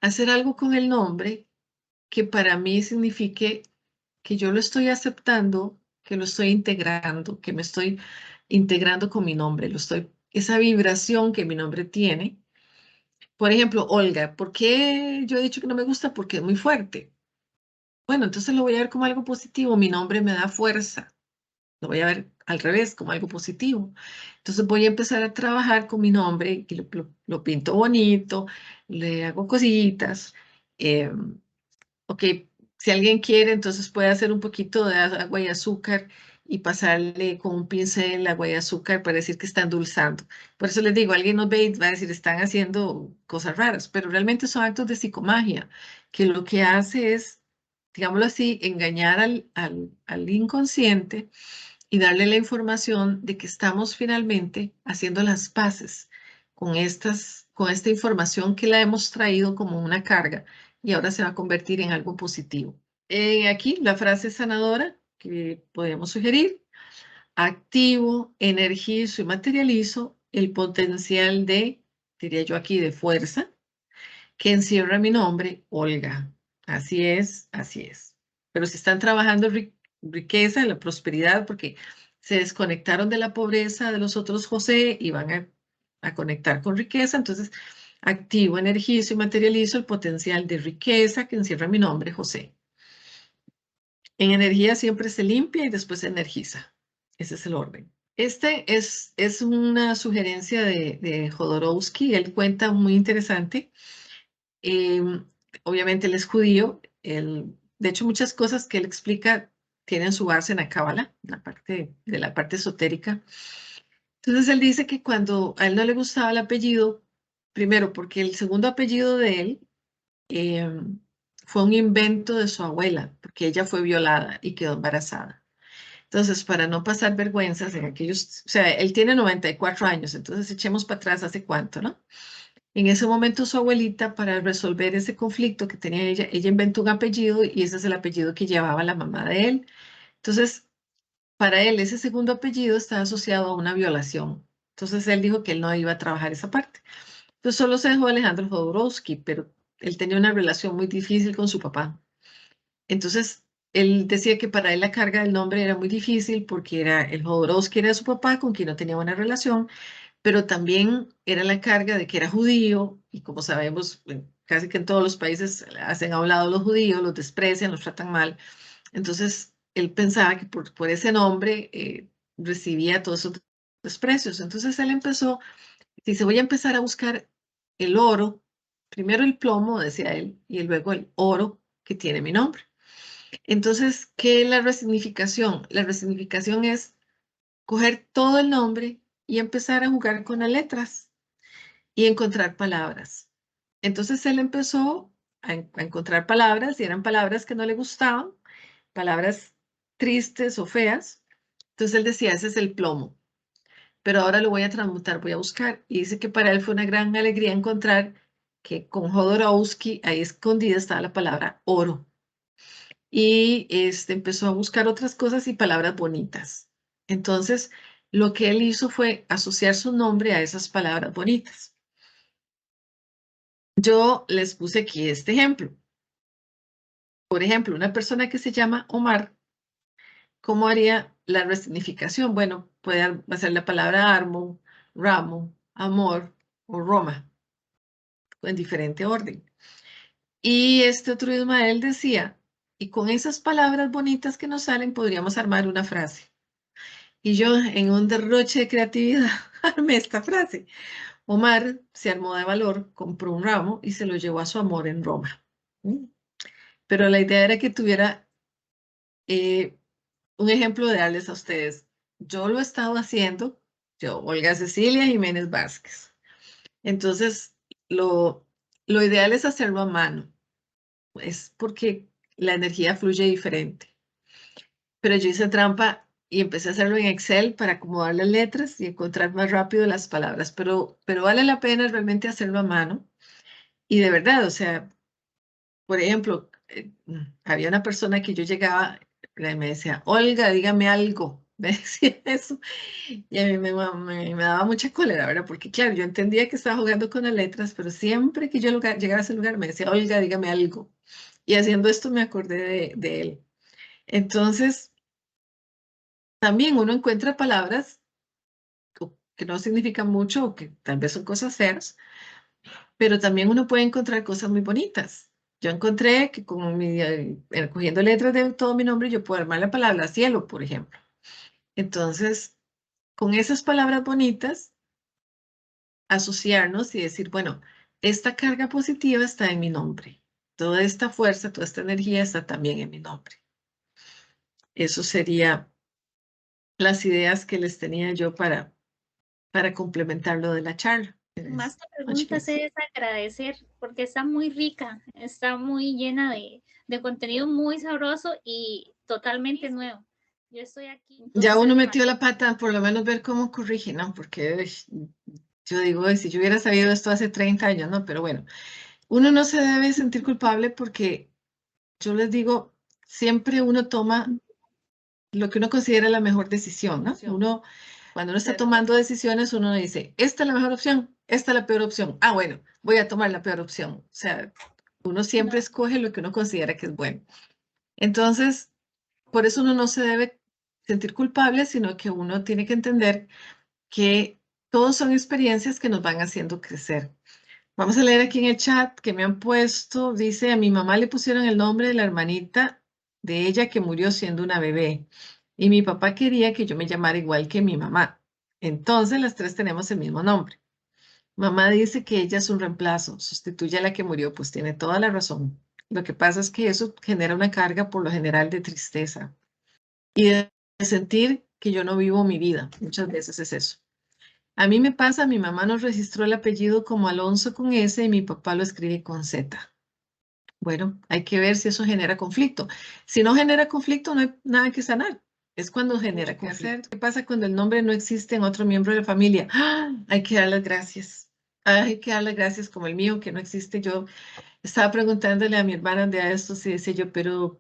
Hacer algo con el nombre que para mí signifique que yo lo estoy aceptando, que lo estoy integrando, que me estoy integrando con mi nombre, esa vibración que mi nombre tiene. Por ejemplo, Olga, ¿por qué yo he dicho que no me gusta? Porque es muy fuerte. Bueno, entonces lo voy a ver como algo positivo. Mi nombre me da fuerza. Lo voy a ver al revés, como algo positivo. Entonces voy a empezar a trabajar con mi nombre y lo pinto bonito, le hago cositas. eh, ok, si alguien quiere, entonces puede hacer un poquito de agua y azúcar y pasarle con un pincel agua y azúcar para decir que está endulzando. Por eso les digo, alguien nos ve y va a decir, están haciendo cosas raras, pero realmente son actos de psicomagia, que lo que hace es, digámoslo así, engañar al inconsciente y darle la información de que estamos finalmente haciendo las paces con esta información que la hemos traído como una carga y ahora se va a convertir en algo positivo. Aquí la frase sanadora que podemos sugerir: activo, energizo y materializo el potencial de, diría yo aquí, de fuerza que encierra mi nombre, Olga. Así es, así es. Pero si están trabajando riqueza, la prosperidad, porque se desconectaron de la pobreza de los otros José y van a conectar con riqueza, entonces activo, energizo y materializo el potencial de riqueza que encierra mi nombre, José. En energía siempre se limpia y después se energiza. Ese es el orden. Es una sugerencia de Jodorowsky. Él cuenta muy interesante. Eh, Obviamente él es judío. De hecho, muchas cosas que él explica tienen su base en la Cábala, la parte esotérica. Entonces él dice que cuando a él no le gustaba el apellido, primero porque el segundo apellido de él eh, fue un invento de su abuela, porque ella fue violada y quedó embarazada. Entonces, para no pasar vergüenzas en aquellos, o sea, él tiene 94 años, entonces echemos para atrás hace cuánto, ¿no? En ese momento su abuelita, para resolver ese conflicto que tenía ella inventó un apellido y ese es el apellido que llevaba la mamá de él. Entonces, para él ese segundo apellido está asociado a una violación. Entonces, él dijo que él no iba a trabajar esa parte. Entonces, solo se dejó Alejandro Jodorowsky, pero él tenía una relación muy difícil con su papá. Entonces, él decía que para él la carga del nombre era muy difícil porque era el Jodorowsky era su papá con quien no tenía buena relación, pero también era la carga de que era judío y como sabemos, casi que en todos los países hacen a un lado los judíos, los desprecian, los tratan mal. Entonces, él pensaba que por ese nombre recibía todos esos desprecios. Entonces, él empezó, dice, voy a empezar a buscar el oro, primero el plomo, decía él, y luego el oro que tiene mi nombre. Entonces, ¿qué es la resignificación? La resignificación es coger todo el nombre y empezar a jugar con las letras y encontrar palabras. Entonces él empezó a encontrar palabras y eran palabras que no le gustaban, palabras tristes o feas. Entonces él decía, ese es el plomo, pero ahora lo voy a transmutar, voy a buscar. Y dice que para él fue una gran alegría encontrar que con Jodorowsky ahí escondida estaba la palabra oro. Y empezó a buscar otras cosas y palabras bonitas. Entonces, lo que él hizo fue asociar su nombre a esas palabras bonitas. Yo les puse aquí este ejemplo. Por ejemplo, una persona que se llama Omar, ¿cómo haría la resignificación? Bueno, puede hacer la palabra armo, ramo, amor o Roma, en diferente orden. Y este otro Ismael decía, Y con esas palabras bonitas que nos salen, podríamos armar una frase. Y yo, en un derroche de creatividad, armé esta frase. Omar se armó de valor, compró un ramo y se lo llevó a su amor en Roma. ¿Mm? Pero la idea era que tuviera un ejemplo de darles a ustedes. Yo lo he estado haciendo, yo, Olga Cecilia Jiménez Vázquez. Entonces, lo ideal es hacerlo a mano, es porque la energía fluye diferente. Pero yo hice trampa y empecé a hacerlo en Excel para acomodar las letras y encontrar más rápido las palabras, pero vale la pena realmente hacerlo a mano. Y de verdad, o sea, por ejemplo, había una persona que yo llegaba y me decía, Olga, dígame algo. Me decía eso. Y a mí me daba mucha cólera, ¿verdad? Porque claro, yo entendía que estaba jugando con las letras, pero siempre que yo llegaba a ese lugar me decía, Olga, dígame algo. Y haciendo esto me acordé de él. Entonces, también uno encuentra palabras que no significan mucho o que tal vez son cosas feas, pero también uno puede encontrar cosas muy bonitas. Yo encontré que cogiendo letras de todo mi nombre, yo puedo armar la palabra cielo, por ejemplo. Entonces, con esas palabras bonitas, asociarnos y decir, bueno, esta carga positiva está en mi nombre. Toda esta fuerza, toda esta energía está también en mi nombre. Eso sería las ideas que les tenía yo para complementar lo de la charla. Más que Muchas preguntas gracias. es agradecer, porque está muy rica, está muy llena de contenido muy sabroso y totalmente nuevo. Yo estoy aquí, Ya entonces uno metió la pata, por lo menos ver cómo corrige, ¿no? Porque yo digo, si yo hubiera sabido esto hace 30 años, ¿no? Pero bueno, uno no se debe sentir culpable porque yo les digo, siempre uno toma lo que uno considera la mejor decisión, ¿no? Cuando uno está tomando decisiones, uno dice, esta es la mejor opción, esta es la peor opción. Ah, bueno, voy a tomar la peor opción. O sea, uno siempre no, escoge lo que uno considera que es bueno. Entonces, por eso uno no se debe sentir culpable, sino que uno tiene que entender que todos son experiencias que nos van haciendo crecer. Vamos a leer aquí en el chat que me han puesto, dice, a mi mamá le pusieron el nombre de la hermanita de ella que murió siendo una bebé y mi papá quería que yo me llamara igual que mi mamá. Entonces las tres tenemos el mismo nombre. Mamá dice que ella es un reemplazo, sustituye a la que murió, pues tiene toda la razón. Lo que pasa es que eso genera una carga por lo general de tristeza y de sentir que yo no vivo mi vida. Muchas veces es eso. A mí me pasa, mi mamá nos registró el apellido como Alonso con S y mi papá lo escribe con Z. Bueno, hay que ver si eso genera conflicto. Si no genera conflicto, no hay nada que sanar. Es cuando genera conflicto. ¿Qué pasa cuando el nombre no existe en otro miembro de la familia? ¡Ah! Hay que dar las gracias. Hay que dar las gracias como el mío, que no existe. Yo estaba preguntándole a mi hermana de esto, y decía yo, pero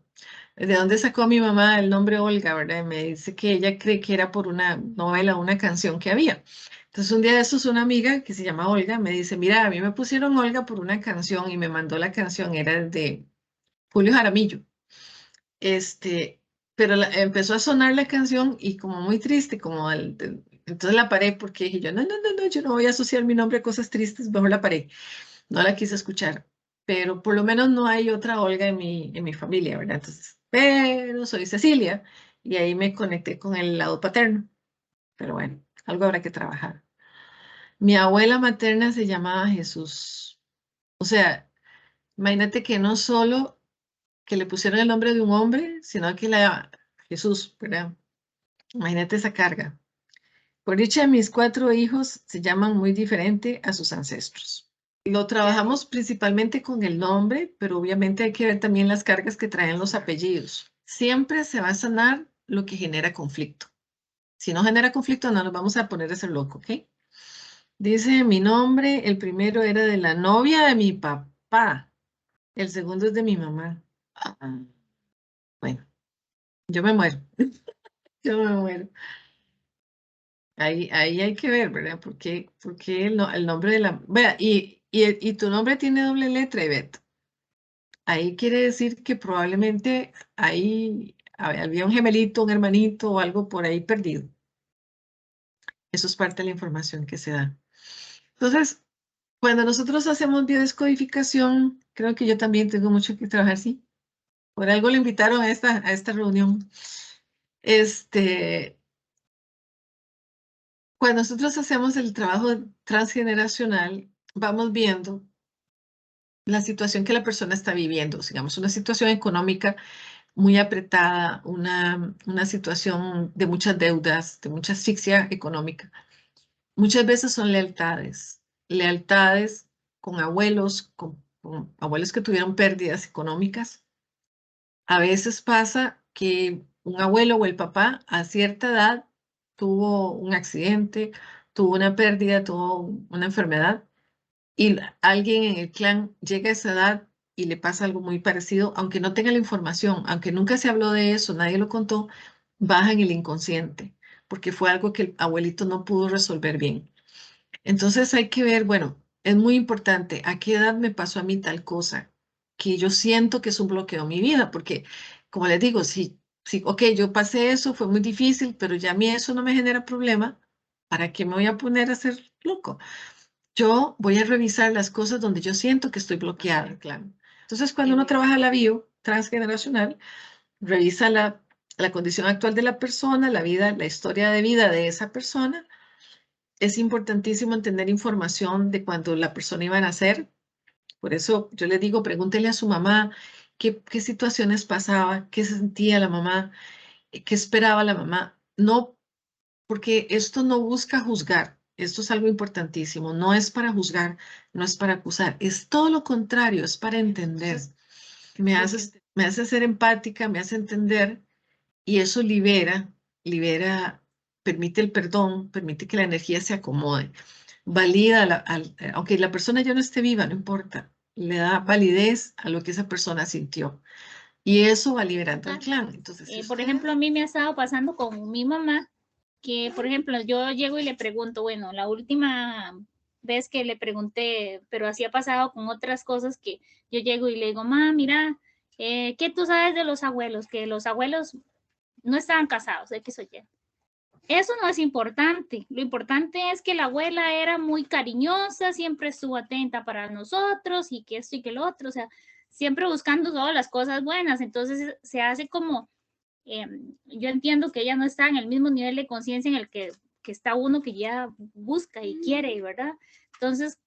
¿de dónde sacó mi mamá el nombre Olga, verdad? Y me dice que ella cree que era por una novela, una canción que había. Entonces un día de estos una amiga que se llama Olga me dice, mira, a mí me pusieron Olga por una canción y me mandó la canción, era de Julio Jaramillo. Pero empezó a sonar la canción y como muy triste, entonces la paré porque dije yo, no, yo no voy a asociar mi nombre a cosas tristes, mejor la paré. No la quise escuchar, pero por lo menos no hay otra Olga en mi familia, ¿verdad? Entonces, pero soy Cecilia y ahí me conecté con el lado paterno, pero bueno, algo habrá que trabajar. Mi abuela materna se llamaba Jesús. O sea, imagínate que no solo que le pusieron el nombre de un hombre, sino que Jesús, ¿verdad? Imagínate esa carga. Por dicha, mis 4 hijos se llaman muy diferente a sus ancestros. Lo trabajamos principalmente con el nombre, pero obviamente hay que ver también las cargas que traen los apellidos. Siempre se va a sanar lo que genera conflicto. Si no genera conflicto, no nos vamos a poner a ser loco, ¿ok? Dice mi nombre, el primero era de la novia de mi papá, el segundo es de mi mamá. Ah, bueno, yo me muero, yo me muero. Ahí hay que ver, ¿verdad? ¿Por qué el nombre de la... Vea, y tu nombre tiene doble letra, Ivette. Ahí quiere decir que probablemente ahí había un gemelito, un hermanito o algo por ahí perdido. Eso es parte de la información que se da. Entonces, cuando nosotros hacemos biodescodificación, creo que yo también tengo mucho que trabajar, sí. Por algo le invitaron a esta reunión. Cuando nosotros hacemos el trabajo transgeneracional, vamos viendo la situación que la persona está viviendo, digamos, una situación económica muy apretada, una situación de muchas deudas, de mucha asfixia económica. Muchas veces son lealtades con abuelos, con abuelos que tuvieron pérdidas económicas. A veces pasa que un abuelo o el papá a cierta edad tuvo un accidente, tuvo una pérdida, tuvo una enfermedad y alguien en el clan llega a esa edad y le pasa algo muy parecido, aunque no tenga la información, aunque nunca se habló de eso, nadie lo contó, baja en el inconsciente, porque fue algo que el abuelito no pudo resolver bien. Entonces hay que ver, bueno, es muy importante, ¿a qué edad me pasó a mí tal cosa? Que yo siento que es un bloqueo en mi vida, porque como les digo, si, ok, yo pasé eso, fue muy difícil, pero ya a mí eso no me genera problema, ¿para qué me voy a poner a ser loco? Yo voy a revisar las cosas donde yo siento que estoy bloqueada, claro. Entonces, cuando uno trabaja la bio transgeneracional, revisa la condición actual de la persona, la vida, la historia de vida de esa persona. Es importantísimo entender información de cuando la persona iba a nacer. Por eso yo les digo, pregúntele a su mamá qué situaciones pasaba, qué sentía la mamá, qué esperaba la mamá. No, porque esto no busca juzgar. Esto es algo importantísimo. No es para juzgar, no es para acusar. Es todo lo contrario, es para entender. Me hace ser empática, me hace entender y eso libera, permite el perdón, permite que la energía se acomode. Valida, aunque la persona ya no esté viva, no importa, le da validez a lo que esa persona sintió. Y eso va liberando al Claro. clan. Entonces, si Por ustedes... ejemplo, a mí me ha estado pasando con mi mamá, que por ejemplo, yo llego y le pregunto, bueno, la última vez que le pregunté, pero así ha pasado con otras cosas que yo llego y le digo, ma, mira, ¿qué tú sabes de los abuelos? Que los abuelos no estaban casados, de que soy yo. Eso no es importante. Lo importante es que la abuela era muy cariñosa, siempre estuvo atenta para nosotros y que esto y que lo otro, o sea, siempre buscando todas las cosas buenas. Entonces se hace como, yo entiendo que ella no está en el mismo nivel de conciencia en el que está uno que ya busca y quiere, ¿verdad? Entonces,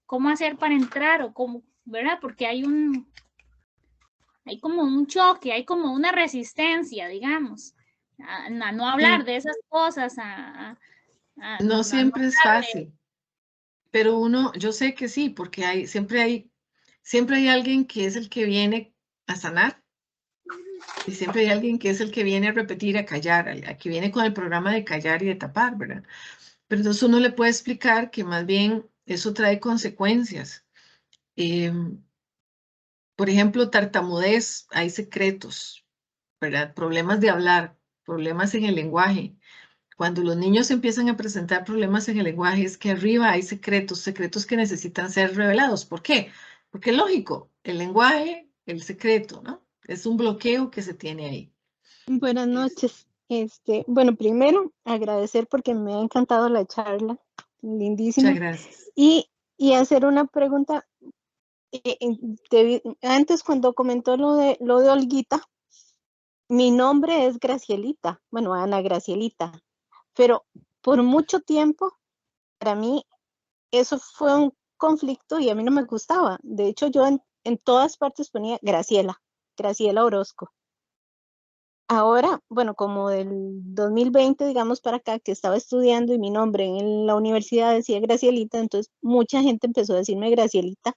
¿cómo hacer para entrar o cómo, ¿verdad? Porque hay como un choque, hay como una resistencia, digamos, a no hablar Sí, de esas cosas, no no siempre es fácil, pero yo sé que sí, porque siempre hay alguien que es el que viene a sanar y siempre hay alguien que es el que viene a repetir, a callar, al que viene con el programa de callar y de tapar, ¿verdad? Pero entonces uno le puede explicar que más bien eso trae consecuencias. Em, por ejemplo, tartamudez, hay secretos, ¿verdad? Problemas de hablar, problemas en el lenguaje. Cuando los niños empiezan a presentar problemas en el lenguaje, es que arriba hay secretos, secretos que necesitan ser revelados. ¿Por qué? Porque es lógico, el lenguaje, el secreto, ¿no? Es un bloqueo que se tiene ahí. Buenas noches. Bueno, primero agradecer porque me ha encantado la charla, lindísima. Muchas gracias. Y hacer una pregunta. Antes cuando comentó lo de Olguita, mi nombre es Gracielita, bueno, Ana Gracielita, pero por mucho tiempo para mí eso fue un conflicto y a mí no me gustaba. De hecho, yo en todas partes ponía Graciela Orozco. Ahora, bueno, como del 2020, digamos, para acá, que estaba estudiando y mi nombre en la universidad decía Gracielita, entonces mucha gente empezó a decirme Gracielita,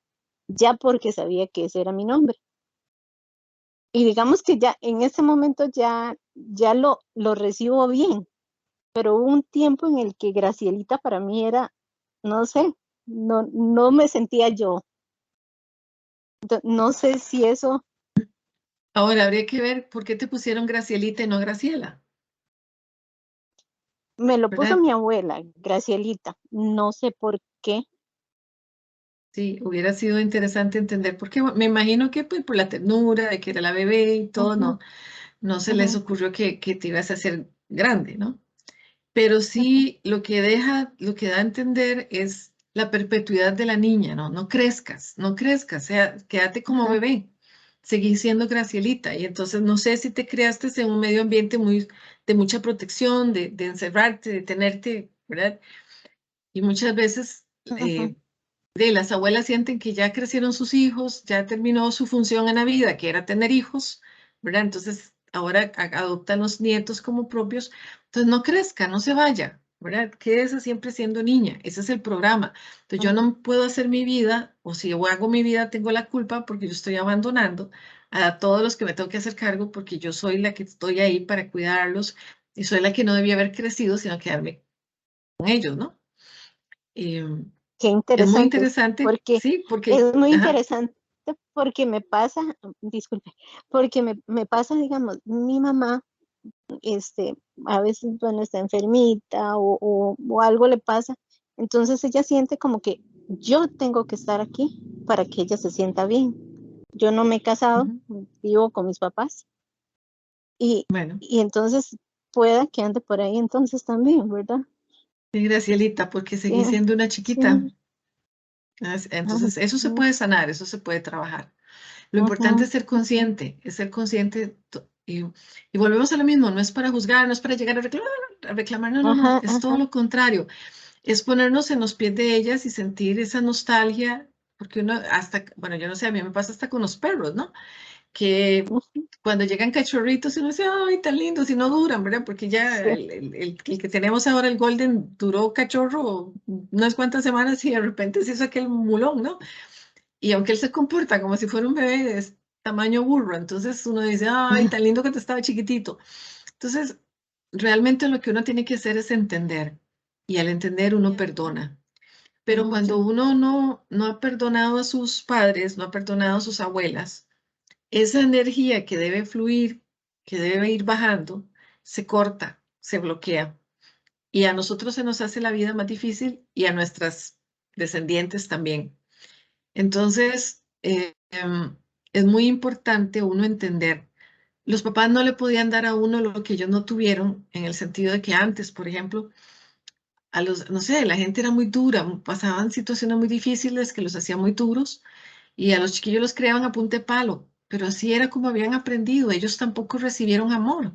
ya porque sabía que ese era mi nombre. Y digamos que ya en ese momento ya lo recibo bien, pero hubo un tiempo en el que Gracielita para mí era, no sé, no me sentía yo. No sé si eso Ahora habría que ver por qué te pusieron Gracielita y no Graciela, me lo puso ¿verdad? mi abuela, Gracielita, no sé por qué. Sí, hubiera sido interesante entender por qué. Me imagino que pues, por la ternura de que era la bebé y todo, Ujú, no se les ujú, ocurrió que te ibas a hacer grande, ¿no? Pero ujú. sí lo que da a entender es la perpetuidad de la niña, ¿no? No crezcas, quédate como Ajá. bebé. seguís siendo Gracielita. Y entonces no sé si te creaste en un medio ambiente de mucha protección, de encerrarte, de tenerte, ¿verdad? Y muchas veces Ujú. las abuelas sienten que ya crecieron sus hijos, ya terminó su función en la vida, que era tener hijos, ¿verdad? Entonces ahora adoptan los nietos como propios. Entonces no crezca, no se vaya, ¿verdad? Quédese siempre siendo niña. Ese es el programa. Entonces yo Ujú. no puedo hacer mi vida, o si yo hago mi vida, tengo la culpa porque yo estoy abandonando a todos los que me tengo que hacer cargo porque yo soy la que estoy ahí para cuidarlos y soy la que no debía haber crecido, sino quedarme con ellos, ¿no? Qué Es muy interesante, interesante, porque sí, porque, es muy ajá, interesante porque me pasa, disculpe, porque me pasa, digamos, mi mamá, este, a veces, bueno, está enfermita o algo le pasa, entonces ella siente como que yo tengo que estar aquí para que ella se sienta bien. Yo no me he casado, ujú, vivo con mis papás y, bueno, y entonces pueda que ande por ahí entonces también, ¿verdad? sí, Gracielita, porque seguí Sí, siendo una chiquita. sí. Ajá, Entonces, eso se sí, puede sanar, eso se puede trabajar. Lo importante ujú, es ser consciente y volvemos a lo mismo, no es para juzgar, no es para llegar a reclamar, no, no, no, ajá, es todo ajá, lo contrario, es ponernos en los pies de ellas y sentir esa nostalgia, porque uno hasta, bueno, yo no sé, a mí me pasa hasta con los perros, ¿no? Que ujú, cuando llegan cachorritos y uno dice, ay, tan lindos y no duran, ¿verdad? Porque ya sí, el que tenemos ahora, el Golden, duró cachorro unas cuantas semanas y de repente se hizo aquel mulón, ¿no? Y aunque él se comporta como si fuera un bebé de tamaño burro, entonces uno dice, ay, tan lindo que te estaba chiquitito. Entonces, realmente lo que uno tiene que hacer es entender y al entender uno perdona. Pero cuando ujú, uno no ha perdonado a sus padres, no ha perdonado a sus abuelas, esa energía que debe fluir, que debe ir bajando, se corta, se bloquea. Y a nosotros se nos hace la vida más difícil y a nuestras descendientes también. Entonces, es muy importante uno entender. Los papás no le podían dar a uno lo que ellos no tuvieron, en el sentido de que antes, por ejemplo, no sé, la gente era muy dura, pasaban situaciones muy difíciles que los hacían muy duros y a los chiquillos los creaban a punta de palo, pero así era como habían aprendido. Ellos tampoco recibieron amor.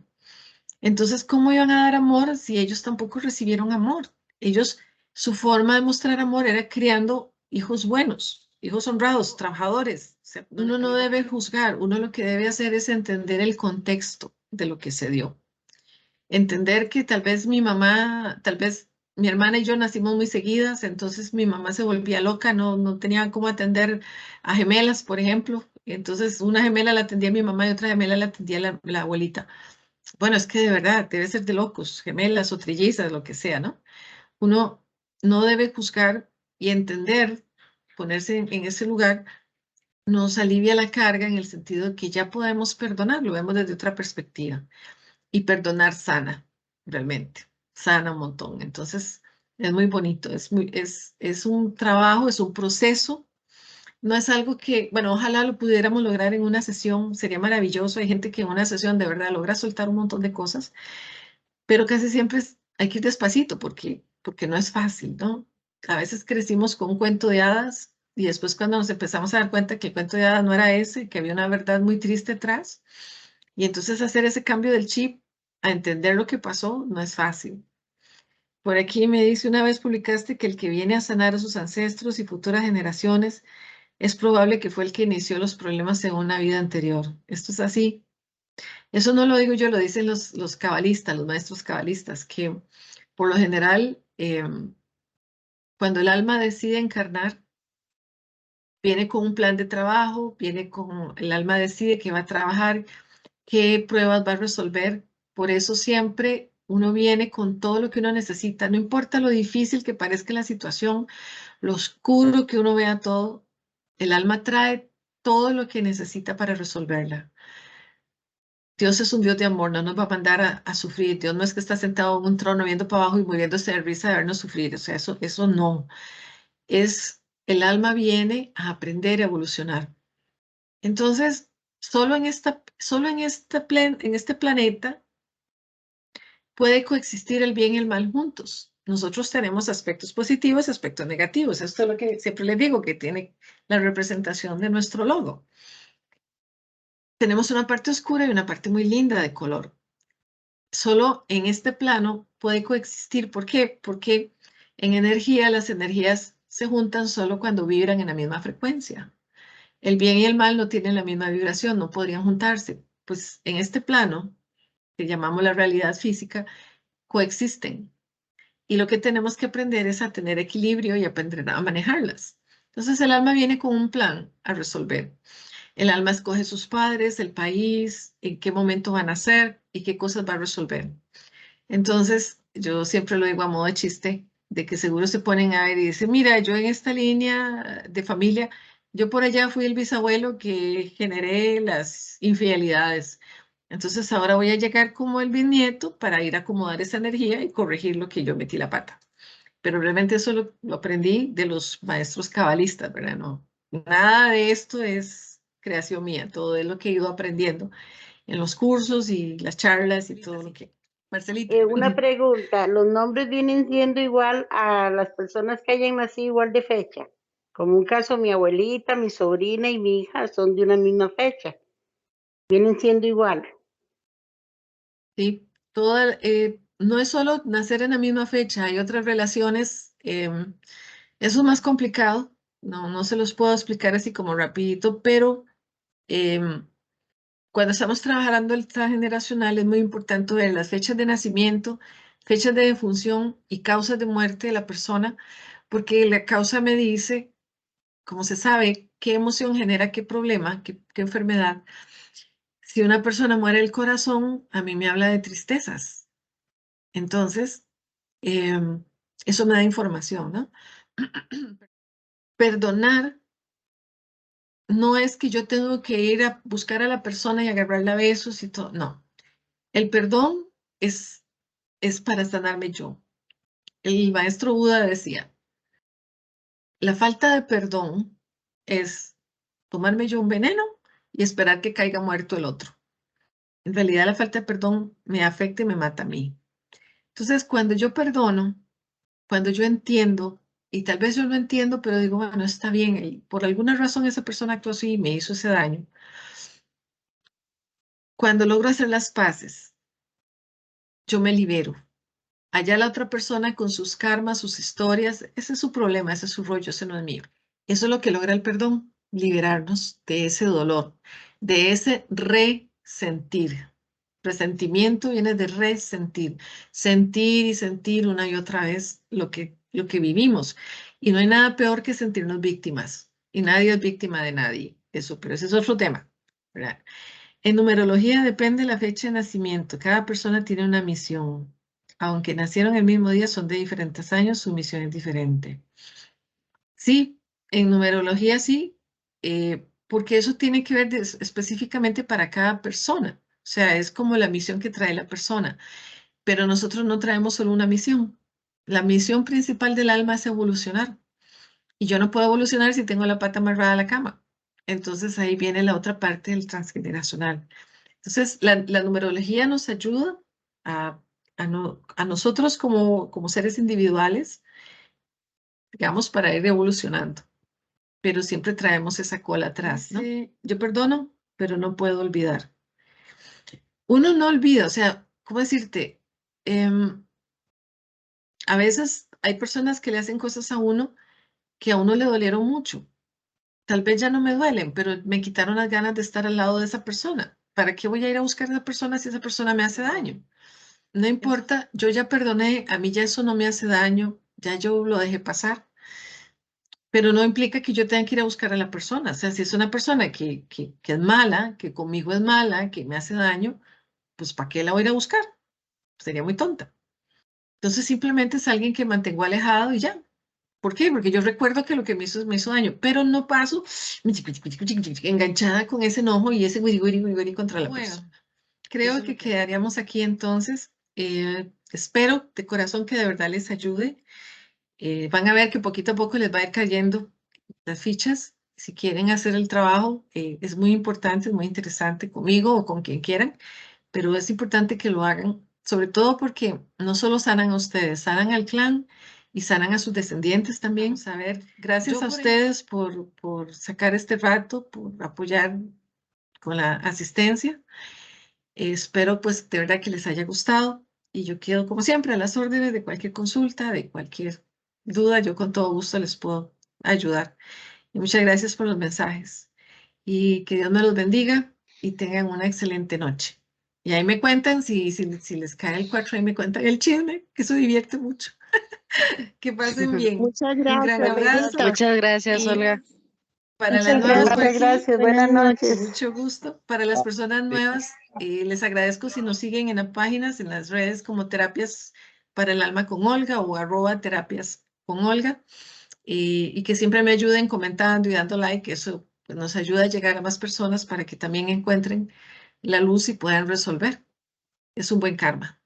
Entonces, ¿cómo iban a dar amor si ellos tampoco recibieron amor? Ellos, su forma de mostrar amor era criando hijos buenos, hijos honrados, trabajadores. O sea, uno no debe juzgar, uno lo que debe hacer es entender el contexto de lo que se dio. Entender que tal vez mi mamá, tal vez mi hermana y yo nacimos muy seguidas, entonces mi mamá se volvía loca, no tenía cómo atender a gemelas, por ejemplo. Entonces, una gemela la atendía mi mamá y otra gemela la atendía la abuelita. Bueno, es que de verdad debe ser de locos, gemelas o trillizas, lo que sea, ¿no? Uno no debe juzgar y entender, ponerse en ese lugar, nos alivia la carga en el sentido de que ya podemos perdonar, lo vemos desde otra perspectiva. Y perdonar sana, realmente, sana un montón. Entonces, es muy bonito, es un trabajo, es un proceso. No es algo que, bueno, ojalá lo pudiéramos lograr en una sesión, sería maravilloso. Hay gente que en una sesión de verdad logra soltar un montón de cosas, pero casi siempre hay que ir despacito porque no es fácil, ¿no? A veces crecimos con un cuento de hadas y después cuando nos empezamos a dar cuenta que el cuento de hadas no era ese, que había una verdad muy triste atrás, y entonces hacer ese cambio del chip a entender lo que pasó no es fácil. Por aquí me dice, una vez publicaste que el que viene a sanar a sus ancestros y futuras generaciones es probable que fue el que inició los problemas en una vida anterior. Esto es así. Eso no lo digo yo, lo dicen los cabalistas, los maestros cabalistas, que por lo general, cuando el alma decide encarnar, viene con un plan de trabajo, viene con, el alma decide que va a trabajar, qué pruebas va a resolver. Por eso siempre uno viene con todo lo que uno necesita, no importa lo difícil que parezca la situación, lo oscuro que uno vea todo, el alma trae todo lo que necesita para resolverla. Dios es un Dios de amor, no nos va a mandar a sufrir. Dios no es que está sentado en un trono viendo para abajo y muriéndose de risa de vernos sufrir. O sea, eso no. Es el alma viene a aprender, a evolucionar. Entonces, en este planeta puede coexistir el bien y el mal juntos. Nosotros tenemos aspectos positivos y aspectos negativos. Esto es lo que siempre les digo, que tiene la representación de nuestro logo. tenemos una parte oscura y una parte muy linda de color. Solo en este plano puede coexistir. ¿Por qué? Porque en energía las energías se juntan solo cuando vibran en la misma frecuencia. El bien y el mal no tienen la misma vibración, no podrían juntarse. Pues en este plano, que llamamos la realidad física, coexisten. Y lo que tenemos que aprender es a tener equilibrio y aprender a manejarlas. Entonces el alma viene con un plan a resolver. El alma escoge sus padres, el país, en qué momento van a nacer y qué cosas va a resolver. Entonces, yo siempre lo digo a modo de chiste, de que seguro se ponen a ver y dicen, mira, yo en esta línea de familia, yo por allá fui el bisabuelo que generé las infidelidades. Entonces ahora voy a llegar como el bisnieto para ir a acomodar esa energía y corregir lo que yo metí la pata. Pero realmente eso lo aprendí de los maestros cabalistas, ¿verdad? No, nada de esto es creación mía, todo es lo que he ido aprendiendo en los cursos y las charlas y todo lo que... Marcelita. Una pregunta, ¿los nombres vienen siendo igual a las personas que hayan nacido igual de fecha? Como un caso, mi abuelita, mi sobrina y mi hija son de una misma fecha. ¿Vienen siendo igual? Sí, no es solo nacer en la misma fecha, hay otras relaciones, eso es más complicado, no se los puedo explicar así como rapidito, pero em, cuando estamos trabajando el transgeneracional es muy importante ver las fechas de nacimiento, fechas de defunción y causas de muerte de la persona, porque la causa me dice, como se sabe, qué emoción genera qué problema, qué enfermedad. Si una persona muere del corazón, a mí me habla de tristezas. Entonces, eso me da información, ¿no? Perdonar no es que yo tengo que ir a buscar a la persona y agarrarla a besos y todo, no. El perdón es para sanarme yo. El maestro Buda decía, la falta de perdón es tomarme yo un veneno y esperar que caiga muerto el otro. En realidad la falta de perdón me afecta y me mata a mí. Entonces, cuando yo perdono, cuando yo entiendo, y tal vez yo lo entiendo, pero digo, bueno, está bien, por alguna razón esa persona actuó así y me hizo ese daño. Cuando logro hacer las paces, yo me libero. Allá la otra persona con sus karmas, sus historias, ese es su problema, ese es su rollo, ese no es mío. Eso es lo que logra el perdón, liberarnos de ese dolor, de ese resentir. Resentimiento viene de resentir, sentir y sentir una y otra vez lo que vivimos. Y no hay nada peor que sentirnos víctimas. Y nadie es víctima de nadie. Eso, pero ese es otro tema, ¿verdad? En numerología depende la fecha de nacimiento. Cada persona tiene una misión. Aunque nacieron el mismo día, son de diferentes años, su misión es diferente. Sí, en numerología sí, porque eso tiene que ver específicamente para cada persona. O sea, es como la misión que trae la persona. Pero nosotros no traemos solo una misión. La misión principal del alma es evolucionar. Y yo no puedo evolucionar si tengo la pata amarrada a la cama. Entonces ahí viene la otra parte del transgeneracional. Entonces, la numerología nos ayuda a, a nosotros como seres individuales, digamos, para ir evolucionando, pero siempre traemos esa cola atrás, ¿no? Sí, yo perdono, pero no puedo olvidar. Uno no olvida, o sea, ¿cómo decirte? A veces hay personas que le hacen cosas a uno que a uno le dolieron mucho. Tal vez ya no me duelen, pero me quitaron las ganas de estar al lado de esa persona. ¿Para qué voy a ir a buscar a esa persona si esa persona me hace daño? No importa, yo ya perdoné, a mí ya eso no me hace daño, ya yo lo dejé pasar, pero no implica que yo tenga que ir a buscar a la persona. O sea, si es una persona que es mala, que conmigo es mala, que me hace daño, pues ¿para qué la voy a ir a buscar? Sería muy tonta. Entonces simplemente es alguien que mantengo alejado y ya. ¿Por qué? Porque yo recuerdo que lo que me hizo daño, pero no paso enganchada con ese enojo y ese wiri contra la persona. Creo que quedaríamos aquí entonces. Espero de corazón que de verdad les ayude. Van a ver que poquito a poco les va a ir cayendo las fichas. Si quieren hacer el trabajo, es muy importante, es muy interesante conmigo o con quien quieran, pero es importante que lo hagan, sobre todo porque no solo sanan a ustedes, sanan al clan y sanan a sus descendientes también. Vamos a ver, gracias a ustedes por sacar este rato, por apoyar la asistencia. Espero pues de verdad que les haya gustado y yo quedo como siempre a las órdenes de cualquier consulta, de cualquier duda. Yo con todo gusto les puedo ayudar. Y muchas gracias por los mensajes. Y que Dios me los bendiga y tengan una excelente noche. Y ahí me cuentan, si les cae el 4, ahí me cuentan el chisme, que eso divierte mucho. Que pasen bien. Muchas Un gran gracias, abrazo. Muchas gracias, Y Olga. para las Muchas nuevas por gracias. Muchas aquí, gracias. Buenas Buenas con noches. mucho gusto. Para las personas nuevas, les agradezco si nos siguen en las páginas, en las redes como Terapias para el Alma con Olga o @terapias con Olga. Y que siempre me ayuden comentando y dando like. Eso pues, nos ayuda a llegar a más personas para que también encuentren la luz y puedan resolver. Es un buen karma.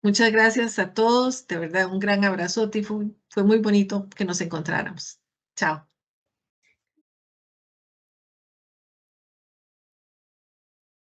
Muchas gracias a todos. De verdad, un gran abrazo. Fue muy bonito que nos encontráramos. Chao.